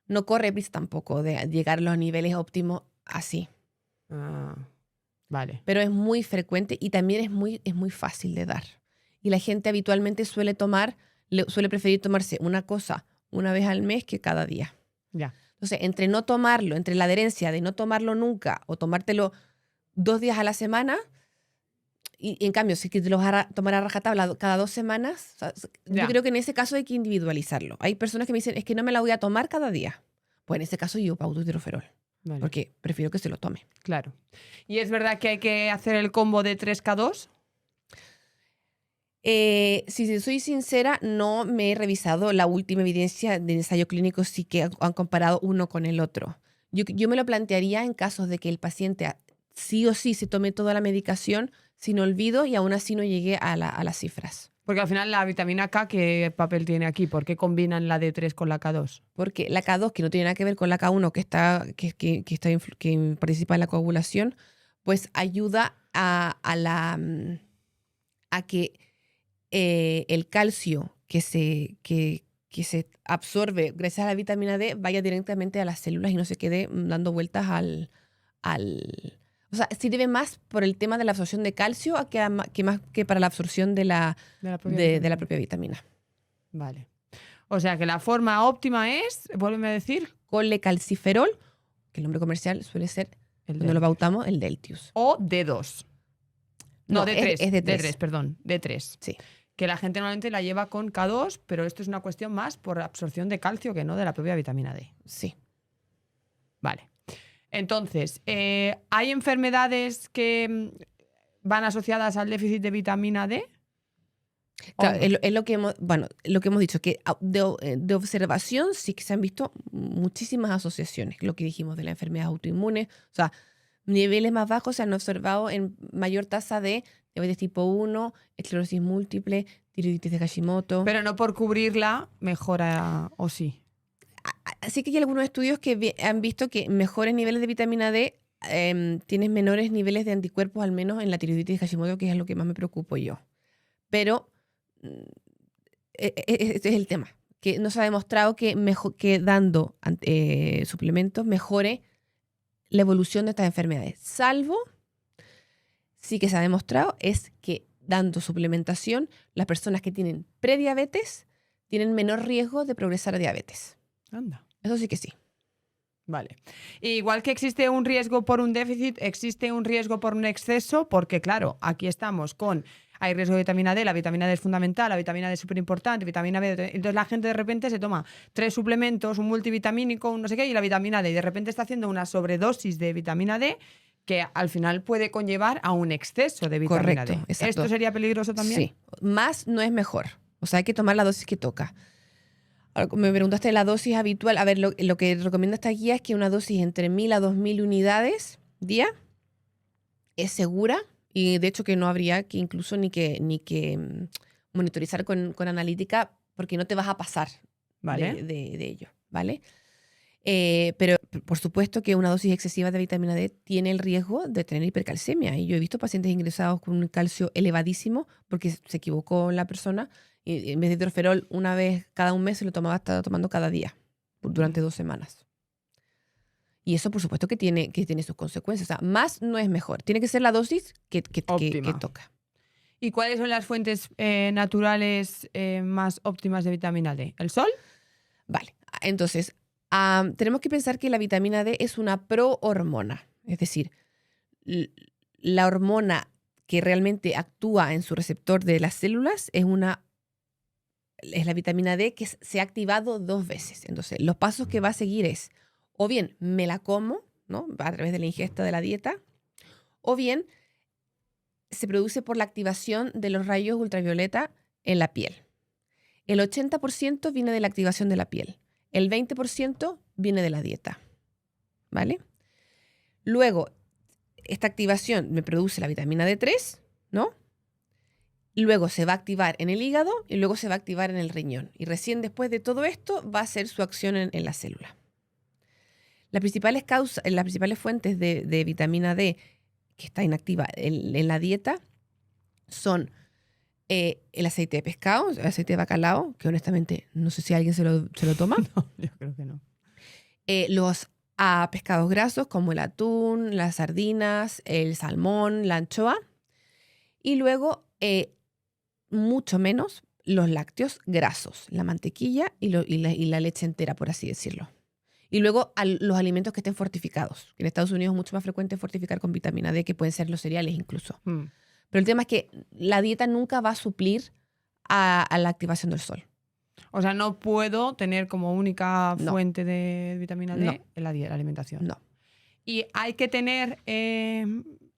No corre prisa tampoco de llegar a los niveles óptimos así. Ah, vale. Pero es muy frecuente y también es muy fácil de dar. Y la gente habitualmente suele preferir tomarse una cosa una vez al mes que cada día. Ya. Entonces, entre no tomarlo, entre la adherencia de no tomarlo nunca o tomártelo 2 días a la semana, y en cambio, si es que te lo vas a tomar a rajatabla cada 2 semanas, o sea, yo creo que en ese caso hay que individualizarlo. Hay personas que me dicen, es que no me la voy a tomar cada día. Pues en ese caso yo pauto hidroferol. Vale. Porque prefiero que se lo tome. Claro. ¿Y es verdad que hay que hacer el combo de 3K2? Si soy sincera, no me he revisado la última evidencia de ensayo clínico, sí que han comparado uno con el otro. Yo me lo plantearía en casos de que el paciente sí o sí se tome toda la medicación sin olvido y aún así no llegue a las cifras. Porque al final la vitamina K, ¿qué papel tiene aquí? ¿Por qué combinan la D3 con la K2? Porque la K2, que no tiene nada que ver con la K1, que participa en la coagulación, pues ayuda a que el calcio que se absorbe gracias a la vitamina D vaya directamente a las células y no se quede dando vueltas o sea, sirve más por el tema de la absorción de calcio que para la absorción de la propia vitamina. Vale. O sea que la forma óptima es, vuélveme a decir, Colecalciferol, que el nombre comercial suele ser, cuando lo bautamos, el Deltius. O D2. No, D3. Es D3. D3, perdón. D3. Sí. Que la gente normalmente la lleva con K2, pero esto es una cuestión más por absorción de calcio que no de la propia vitamina D. Sí. Vale. Entonces, ¿hay enfermedades que van asociadas al déficit de vitamina D? Claro, es lo que hemos dicho, que de observación sí que se han visto muchísimas asociaciones, lo que dijimos de la enfermedad autoinmune. O sea, niveles más bajos se han observado en mayor tasa de diabetes tipo 1, esclerosis múltiple, tiroiditis de Hashimoto. Pero no por cubrirla mejora, ¿o sí? Así que hay algunos estudios que han visto que mejores niveles de vitamina D tienes menores niveles de anticuerpos, al menos en la tiroiditis de Hashimoto, que es lo que más me preocupo yo. Pero este es el tema, que no se ha demostrado que dando suplementos mejore la evolución de estas enfermedades. Salvo, sí que se ha demostrado, es que dando suplementación, las personas que tienen prediabetes tienen menor riesgo de progresar a diabetes. Anda. Eso sí que sí. Vale. Igual que existe un riesgo por un déficit, existe un riesgo por un exceso, porque claro, aquí estamos con, hay riesgo de vitamina D, la vitamina D es fundamental, la vitamina D es súper importante, vitamina B, entonces la gente de repente se toma 3 suplementos, un multivitamínico, un no sé qué, y la vitamina D, y de repente está haciendo una sobredosis de vitamina D que al final puede conllevar a un exceso de vitamina D. Exacto. ¿Esto sería peligroso también? Sí. Más no es mejor. O sea, hay que tomar la dosis que toca. Ahora, me preguntaste de la dosis habitual. A ver, lo que recomienda esta guía es que una dosis entre 1000 a 2000 unidades día es segura y de hecho que no habría que incluso ni que monitorizar con analítica porque no te vas a pasar Vale. de ello, ¿vale? Pero por supuesto que una dosis excesiva de vitamina D tiene el riesgo de tener hipercalcemia. Y yo he visto pacientes ingresados con un calcio elevadísimo porque se equivocó la persona y en vez de hidroferol una vez cada un mes se lo estaba tomando cada día durante 2 semanas. Y eso por supuesto que tiene sus consecuencias. O sea, más no es mejor. Tiene que ser la dosis que toca. ¿Y cuáles son las fuentes naturales más óptimas de vitamina D? ¿El sol? Vale, entonces tenemos que pensar que la vitamina D es una prohormona, es decir, la hormona que realmente actúa en su receptor de las células es la vitamina D que se ha activado 2 veces. Entonces, los pasos que va a seguir es, o bien me la como, ¿no?, a través de la ingesta de la dieta, o bien se produce por la activación de los rayos ultravioleta en la piel. El 80% viene de la activación de la piel. El 20% viene de la dieta. ¿Vale? Luego, esta activación me produce la vitamina D3, ¿no? Luego se va a activar en el hígado y luego se va a activar en el riñón. Y recién después de todo esto va a hacer su acción en la célula. Las principales fuentes de vitamina D que está inactiva en la dieta son el aceite de pescado, el aceite de bacalao, que honestamente no sé si alguien se lo toma. No, yo creo que no. Los pescados grasos como el atún, las sardinas, el salmón, la anchoa. Y luego, mucho menos, los lácteos grasos, la mantequilla y la leche entera, por así decirlo. Y luego los alimentos que estén fortificados. En Estados Unidos es mucho más frecuente fortificar con vitamina D, que pueden ser los cereales incluso. Pero el tema es que la dieta nunca va a suplir a la activación del sol. O sea, no puedo tener como única No. fuente de vitamina D No. en la alimentación. No. Y hay que tener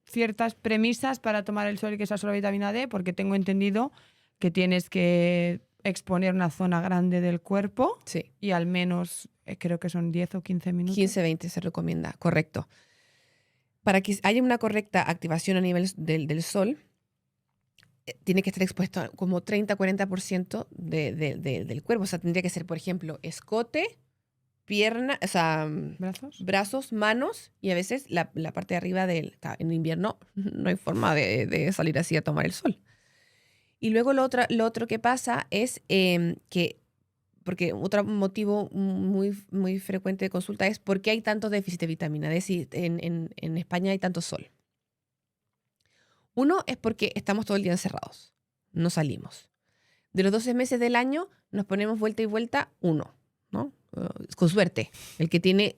ciertas premisas para tomar el sol y que sea solo vitamina D, porque tengo entendido que tienes que exponer una zona grande del cuerpo Sí. y al menos creo que son 10 o 15 minutos. 15-20 se recomienda, correcto. Para que haya una correcta activación a nivel del sol, tiene que estar expuesto a como 30-40% del cuerpo. O sea, tendría que ser, por ejemplo, escote, pierna, o sea, brazos, manos y a veces la parte de arriba en invierno no hay forma de salir así a tomar el sol. Y luego lo otro que pasa es que, porque otro motivo muy, muy frecuente de consulta es ¿por qué hay tanto déficit de vitamina D si en España hay tanto sol? Uno es porque estamos todo el día encerrados, no salimos. De los 12 meses del año nos ponemos vuelta y vuelta uno, ¿no? Con suerte, el que tiene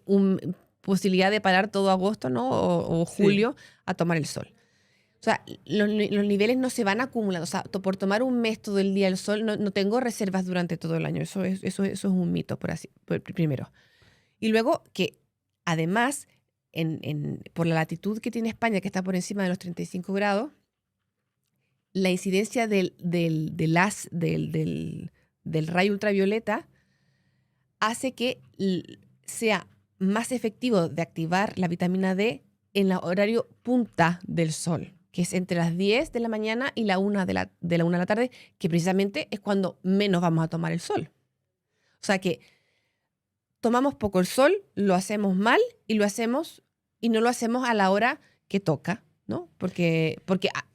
posibilidad de parar todo agosto, ¿no? o julio a tomar el sol. O sea, los niveles no se van acumulando. O sea, por tomar un mes todo el día el sol, no tengo reservas durante todo el año. Eso es un mito, primero. Y luego que, además, por la latitud que tiene España, que está por encima de los 35 grados, la incidencia del rayo ultravioleta hace que sea más efectivo de activar la vitamina D en el horario punta del sol, que es entre las 10 de la mañana y la 1 de la tarde, que precisamente es cuando menos vamos a tomar el sol. O sea que tomamos poco el sol, lo hacemos mal y no lo hacemos a la hora que toca, ¿no? Porque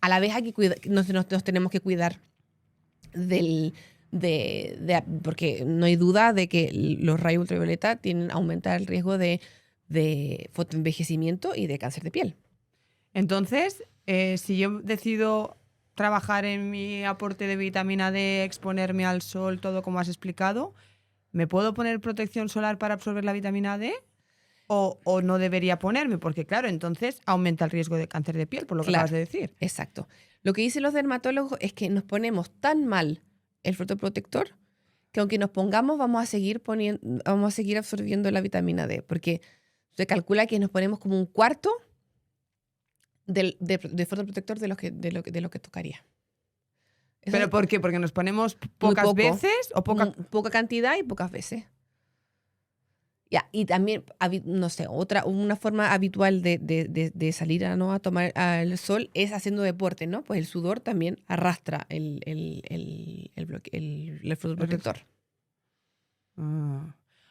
a la vez hay que nos tenemos que cuidar porque no hay duda de que los rayos ultravioleta aumentan el riesgo de fotoenvejecimiento y de cáncer de piel. Entonces, si yo decido trabajar en mi aporte de vitamina D, exponerme al sol, todo como has explicado, ¿me puedo poner protección solar para absorber la vitamina D? ¿O no debería ponerme? Porque claro, entonces aumenta el riesgo de cáncer de piel, por lo que acabas de decir. Exacto. Lo que dicen los dermatólogos es que nos ponemos tan mal el fotoprotector que aunque nos pongamos vamos a seguir absorbiendo la vitamina D, porque se calcula que nos ponemos como un cuarto de fotoprotector de lo que tocaría. ¿Pero por qué? ¿Porque nos ponemos pocas veces o poca cantidad y pocas veces? Ya, y también, no sé, una forma habitual de salir a tomar el sol es haciendo deporte, ¿no? Pues el sudor también arrastra el fotoprotector.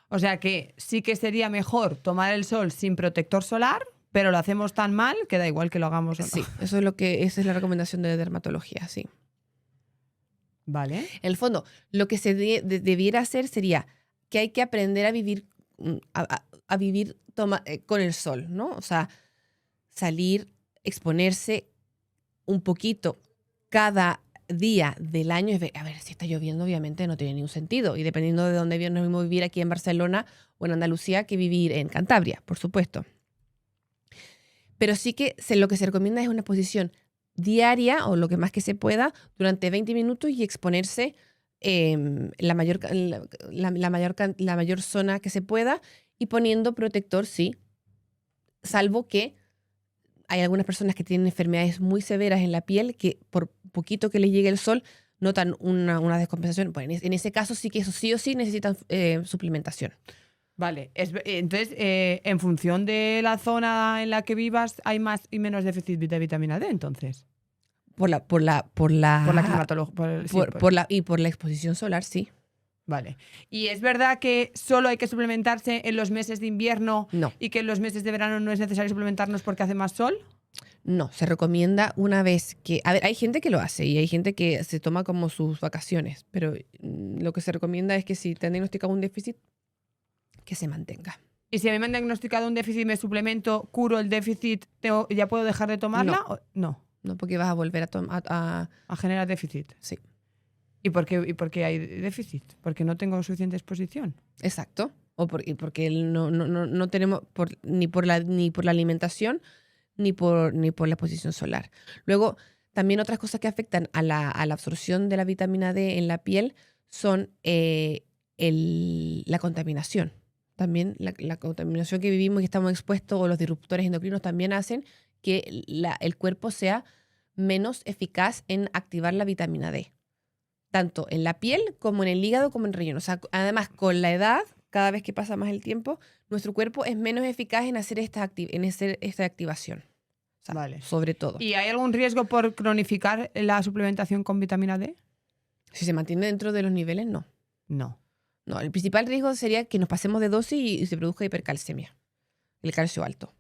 O sea que sí que sería mejor tomar el sol sin protector solar, pero lo hacemos tan mal que da igual que lo hagamos o no. Sí, esa es la recomendación de dermatología, sí. Vale. En el fondo, lo que se debiera hacer sería que hay que aprender a vivir con el sol, ¿no? O sea, salir, exponerse un poquito cada día del año. A ver, si está lloviendo, obviamente no tiene ningún sentido. Y dependiendo de dónde no es mismo vivir aquí en Barcelona o en Andalucía que vivir en Cantabria, por supuesto. Pero sí que lo que se recomienda es una exposición diaria o lo que más que se pueda durante 20 minutos y exponerse la mayor zona que se pueda y poniendo protector, sí, salvo que hay algunas personas que tienen enfermedades muy severas en la piel que por poquito que les llegue el sol notan una descompensación. Bueno, en ese caso sí que eso sí o sí necesitan suplementación. Vale, entonces, en función de la zona en la que vivas, hay más y menos déficit de vitamina D, entonces. Por la climatología. Por la exposición solar, sí. Vale. ¿Y es verdad que solo hay que suplementarse en los meses de invierno No. y que en los meses de verano no es necesario suplementarnos porque hace más sol? No, se recomienda una vez que... A ver, hay gente que lo hace y hay gente que se toma como sus vacaciones, pero lo que se recomienda es que si te han diagnosticado un déficit, que se mantenga. ¿Y si a mí me han diagnosticado un déficit y me suplemento, curo el déficit, ¿ya puedo dejar de tomarla? No. No, porque vas a volver A generar déficit. Sí. ¿Y por qué hay déficit? ¿Porque no tengo suficiente exposición? Exacto. Porque no tenemos ni por la alimentación ni por la exposición solar. Luego, también otras cosas que afectan a la absorción de la vitamina D en la piel son la contaminación. También la contaminación que vivimos y que estamos expuestos, o los disruptores endocrinos, también hacen que el cuerpo sea menos eficaz en activar la vitamina D, tanto en la piel como en el hígado como en el riñón. O sea, además, con la edad, cada vez que pasa más el tiempo, nuestro cuerpo es menos eficaz en hacer esta activación. O sea, vale. Sobre todo. ¿Y hay algún riesgo por cronificar la suplementación con vitamina D? Si se mantiene dentro de los niveles, no. No. No, el principal riesgo sería que nos pasemos de dosis y se produzca hipercalcemia, el calcio alto.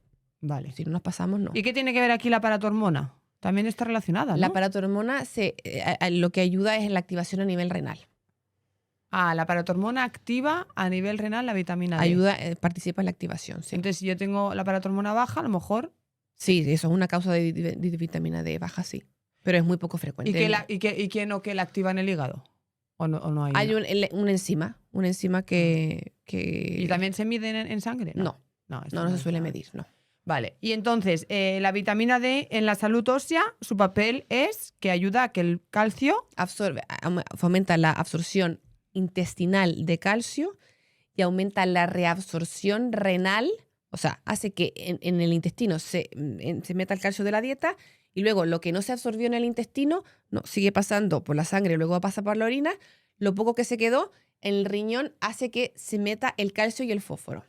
Vale. Si no nos pasamos, no. ¿Y qué tiene que ver aquí la paratormona? También está relacionada, ¿no? La paratormona lo que ayuda es en la activación a nivel renal. La paratormona activa a nivel renal la vitamina D. Ayuda, participa en la activación, sí. Entonces, si yo tengo la paratormona baja, a lo mejor... Sí, eso es una causa de vitamina D baja, sí. Pero es muy poco frecuente. ¿Y qué no que la activa en el hígado? ¿O no hay? Hay una enzima que... ¿Y también se mide en sangre? No se suele medir, no. Vale, y entonces, la vitamina D en la salud ósea, su papel es que ayuda a que el calcio... Fomenta la absorción intestinal de calcio y aumenta la reabsorción renal, o sea, hace que en el intestino se meta el calcio de la dieta y luego lo que no se absorbió en el intestino sigue pasando por la sangre, luego pasa por la orina, lo poco que se quedó en el riñón hace que se meta el calcio y el fósforo.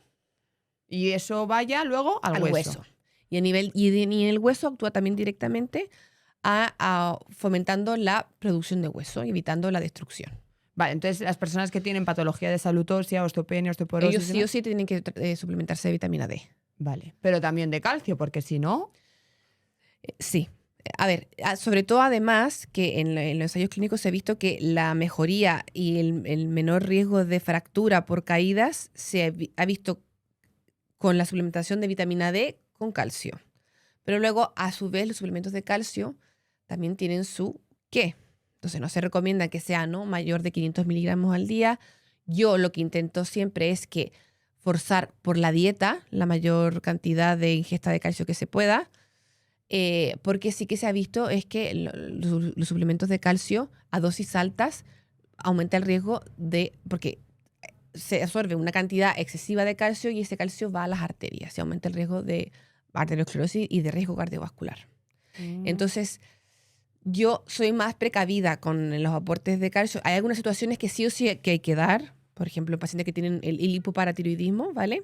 Y eso vaya luego al hueso. Y en el hueso actúa también directamente fomentando la producción de hueso, evitando la destrucción. Vale, entonces las personas que tienen patología de salud ósea, osteopenia, osteoporosis... Ellos sí o sí tienen que suplementarse de vitamina D. Vale, pero también de calcio, porque si no... Sí. A ver, sobre todo además que en los ensayos clínicos se ha visto que la mejoría y el menor riesgo de fractura por caídas se ha visto con la suplementación de vitamina D con calcio. Pero luego, a su vez, los suplementos de calcio también tienen su qué. Entonces, no se recomienda que sea mayor de 500 miligramos al día. Yo lo que intento siempre es que forzar por la dieta la mayor cantidad de ingesta de calcio que se pueda, porque sí que se ha visto es que los suplementos de calcio a dosis altas aumenta el riesgo porque se absorbe una cantidad excesiva de calcio y ese calcio va a las arterias. Se aumenta el riesgo de arteriosclerosis y de riesgo cardiovascular. Entonces, yo soy más precavida con los aportes de calcio. Hay algunas situaciones que sí o sí que hay que dar. Por ejemplo, pacientes que tienen el hipoparatiroidismo, ¿vale?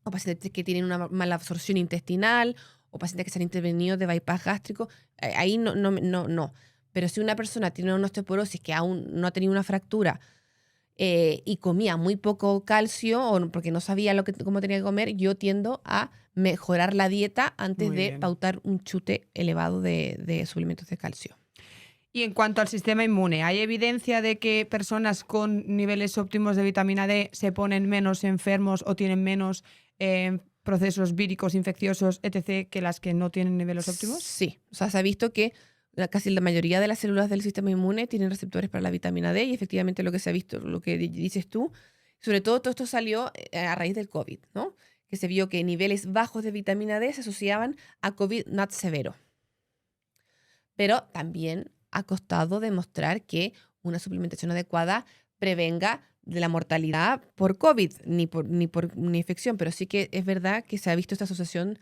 O pacientes que tienen una mala absorción intestinal, o pacientes que se han intervenido de bypass gástrico. Ahí no. Pero si una persona tiene una osteoporosis que aún no ha tenido una fractura y comía muy poco calcio o porque no sabía cómo tenía que comer, yo tiendo a mejorar la dieta antes de pautar un chute elevado de suplementos de calcio. Y en cuanto al sistema inmune, ¿hay evidencia de que personas con niveles óptimos de vitamina D se ponen menos enfermos o tienen menos procesos víricos, infecciosos, etc., que las que no tienen niveles óptimos? Sí, o sea, se ha visto que casi la mayoría de las células del sistema inmune tienen receptores para la vitamina D y efectivamente lo que se ha visto, lo que dices tú, sobre todo esto salió a raíz del COVID, ¿no? Que se vio que niveles bajos de vitamina D se asociaban a COVID not severo. Pero también ha costado demostrar que una suplementación adecuada prevenga de la mortalidad por COVID, ni por una infección, pero sí que es verdad que se ha visto esta asociación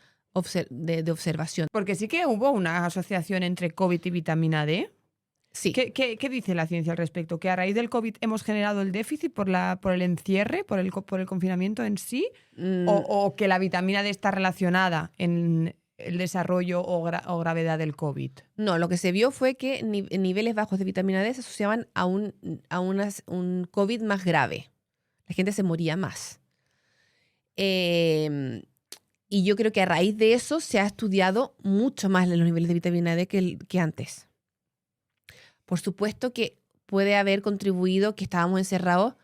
de observación. Porque sí que hubo una asociación entre COVID y vitamina D. Sí. ¿Qué dice la ciencia al respecto? ¿Que a raíz del COVID hemos generado el déficit por el encierre, por el confinamiento en sí? ¿O que la vitamina D está relacionada en el desarrollo o gravedad del COVID? No, lo que se vio fue que niveles bajos de vitamina D se asociaban a un COVID más grave. La gente se moría más. Y yo creo que a raíz de eso se ha estudiado mucho más los niveles de vitamina D que antes. Por supuesto que puede haber contribuido que estábamos encerrados,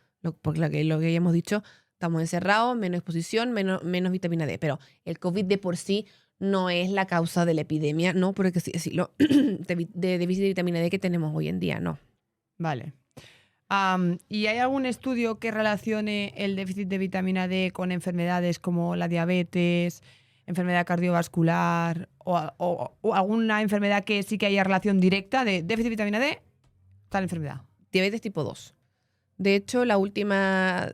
porque lo que habíamos dicho, estamos encerrados, menos exposición, menos vitamina D. Pero el COVID de por sí no es la causa de la epidemia, no, porque decirlo, de déficit de vitamina D que tenemos hoy en día, no. Vale. ¿Y hay algún estudio que relacione el déficit de vitamina D con enfermedades como la diabetes, enfermedad cardiovascular o alguna enfermedad que sí que haya relación directa de déficit de vitamina D, tal enfermedad? Diabetes tipo 2. De hecho, la última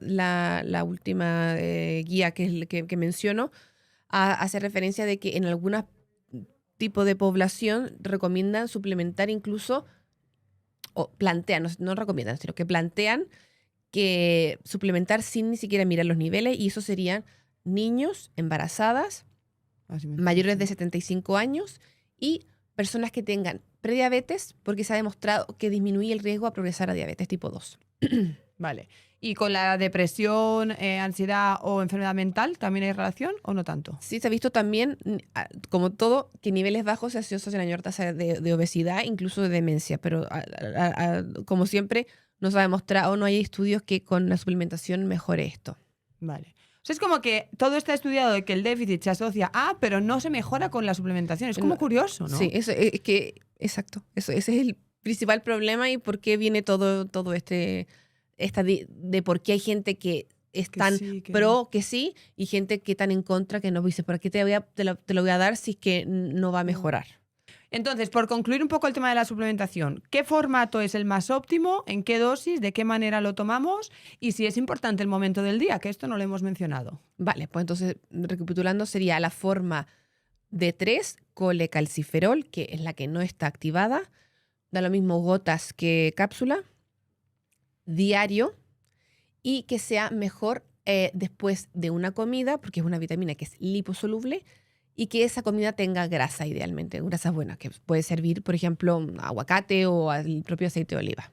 guía que menciono hace referencia de que en algunos tipos de población recomiendan suplementar incluso, o plantean, no recomiendan, sino que plantean que suplementar sin ni siquiera mirar los niveles, y eso serían niños, embarazadas, mayores de 75 años y personas que tengan prediabetes, porque se ha demostrado que disminuye el riesgo a progresar a diabetes tipo 2. Vale. ¿Y con la depresión, ansiedad o enfermedad mental también hay relación o no tanto? Sí, se ha visto también, como todo, que niveles bajos se asocian a mayor tasa de obesidad, incluso de demencia, pero como siempre no se ha demostrado, no hay estudios que con la suplementación mejore esto. Vale. O sea, es como que todo está estudiado de que el déficit se asocia a, pero no se mejora con la suplementación. Es como curioso, ¿no? Sí, eso es que, exacto, ese es el principal problema y por qué viene todo de por qué hay gente que es tan sí, que pro no. que sí y gente que tan en contra que no. Dice, ¿para qué te lo voy a dar si es que no va a mejorar? Entonces, por concluir un poco el tema de la suplementación, ¿qué formato es el más óptimo? ¿En qué dosis? ¿De qué manera lo tomamos? Y si es importante el momento del día, que esto no lo hemos mencionado. Vale, pues entonces, recapitulando, sería la forma D3, colecalciferol, que es la que no está activada. Da lo mismo gotas que cápsula. Diario. Y que sea mejor después de una comida, porque es una vitamina que es liposoluble, y que esa comida tenga grasa idealmente, grasas buenas, que puede servir, por ejemplo, aguacate o el propio aceite de oliva.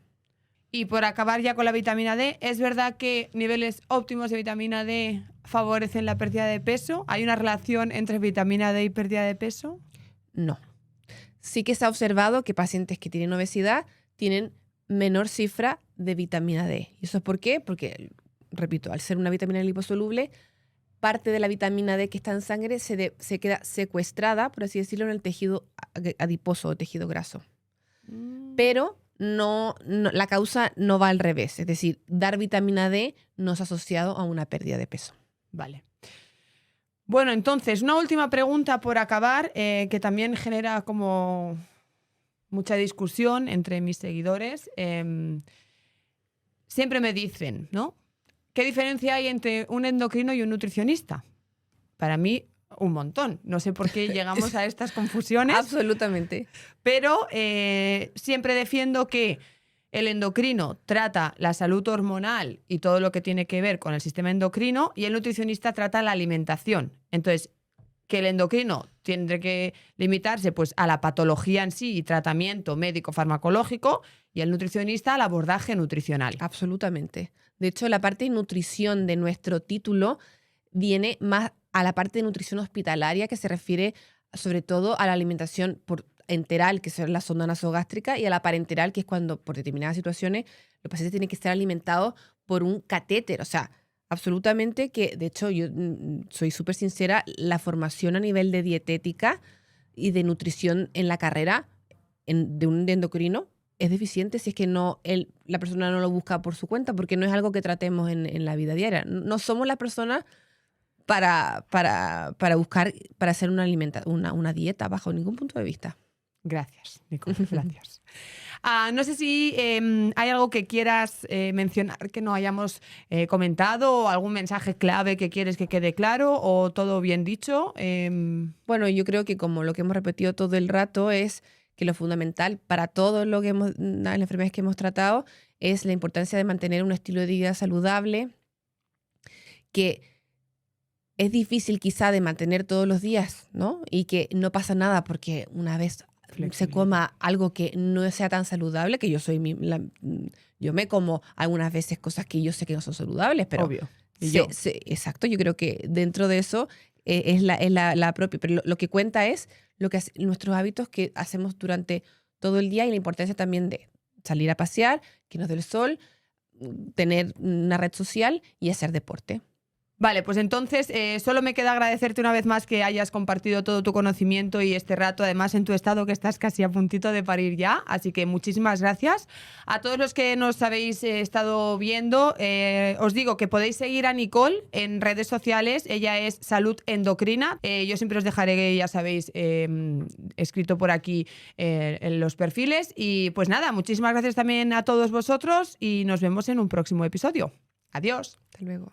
Y por acabar ya con la vitamina D, ¿es verdad que niveles óptimos de vitamina D favorecen la pérdida de peso? ¿Hay una relación entre vitamina D y pérdida de peso? No. Sí que se ha observado que pacientes que tienen obesidad tienen menor cifra de vitamina D. ¿Y eso es por qué? Porque, repito, al ser una vitamina liposoluble, parte de la vitamina D que está en sangre se queda secuestrada, por así decirlo, en el tejido adiposo o tejido graso. Pero no, la causa no va al revés. Es decir, dar vitamina D no es asociado a una pérdida de peso. Vale. Bueno, entonces, una última pregunta por acabar, que también genera como mucha discusión entre mis seguidores. Siempre me dicen, ¿no? ¿Qué diferencia hay entre un endocrino y un nutricionista? Para mí, un montón. No sé por qué llegamos a estas confusiones. Absolutamente. Pero siempre defiendo que el endocrino trata la salud hormonal y todo lo que tiene que ver con el sistema endocrino y el nutricionista trata la alimentación. Entonces, que el endocrino tiene que limitarse pues, a la patología en sí y tratamiento médico farmacológico y el nutricionista al abordaje nutricional. Absolutamente. De hecho, la parte de nutrición de nuestro título viene más a la parte de nutrición hospitalaria, que se refiere sobre todo a la alimentación enteral, que es la sonda nasogástrica, y a la parenteral, que es cuando por determinadas situaciones los pacientes tienen que estar alimentados por un catéter. O sea, absolutamente que, de hecho, yo soy súper sincera, la formación a nivel de dietética y de nutrición en la carrera de un endocrino es deficiente si es que la persona no lo busca por su cuenta, porque no es algo que tratemos en la vida diaria. No somos las personas para buscar, para hacer una dieta bajo ningún punto de vista. Gracias, Nicole, gracias. No sé si hay algo que quieras mencionar que no hayamos comentado, o algún mensaje clave que quieres que quede claro, o todo bien dicho. Bueno, yo creo que como lo que hemos repetido todo el rato es que lo fundamental para todo lo que las enfermedades que hemos tratado es la importancia de mantener un estilo de vida saludable, que es difícil quizá de mantener todos los días, ¿no? Y que no pasa nada porque una vez se coma algo que no sea tan saludable, que yo me como algunas veces cosas que yo sé que no son saludables, pero Obvio. exacto, yo creo que dentro de eso es la propia, pero lo que cuenta es nuestros hábitos que hacemos durante todo el día y la importancia también de salir a pasear, que nos dé el sol, tener una red social y hacer deporte. Vale, pues entonces solo me queda agradecerte una vez más que hayas compartido todo tu conocimiento y este rato, además en tu estado que estás casi a puntito de parir ya, así que muchísimas gracias. A todos los que nos habéis estado viendo, os digo que podéis seguir a Nicole en redes sociales, ella es Salud Endocrina, yo siempre os dejaré, ya sabéis, escrito por aquí en los perfiles, y pues nada, muchísimas gracias también a todos vosotros y nos vemos en un próximo episodio. Adiós. Hasta luego.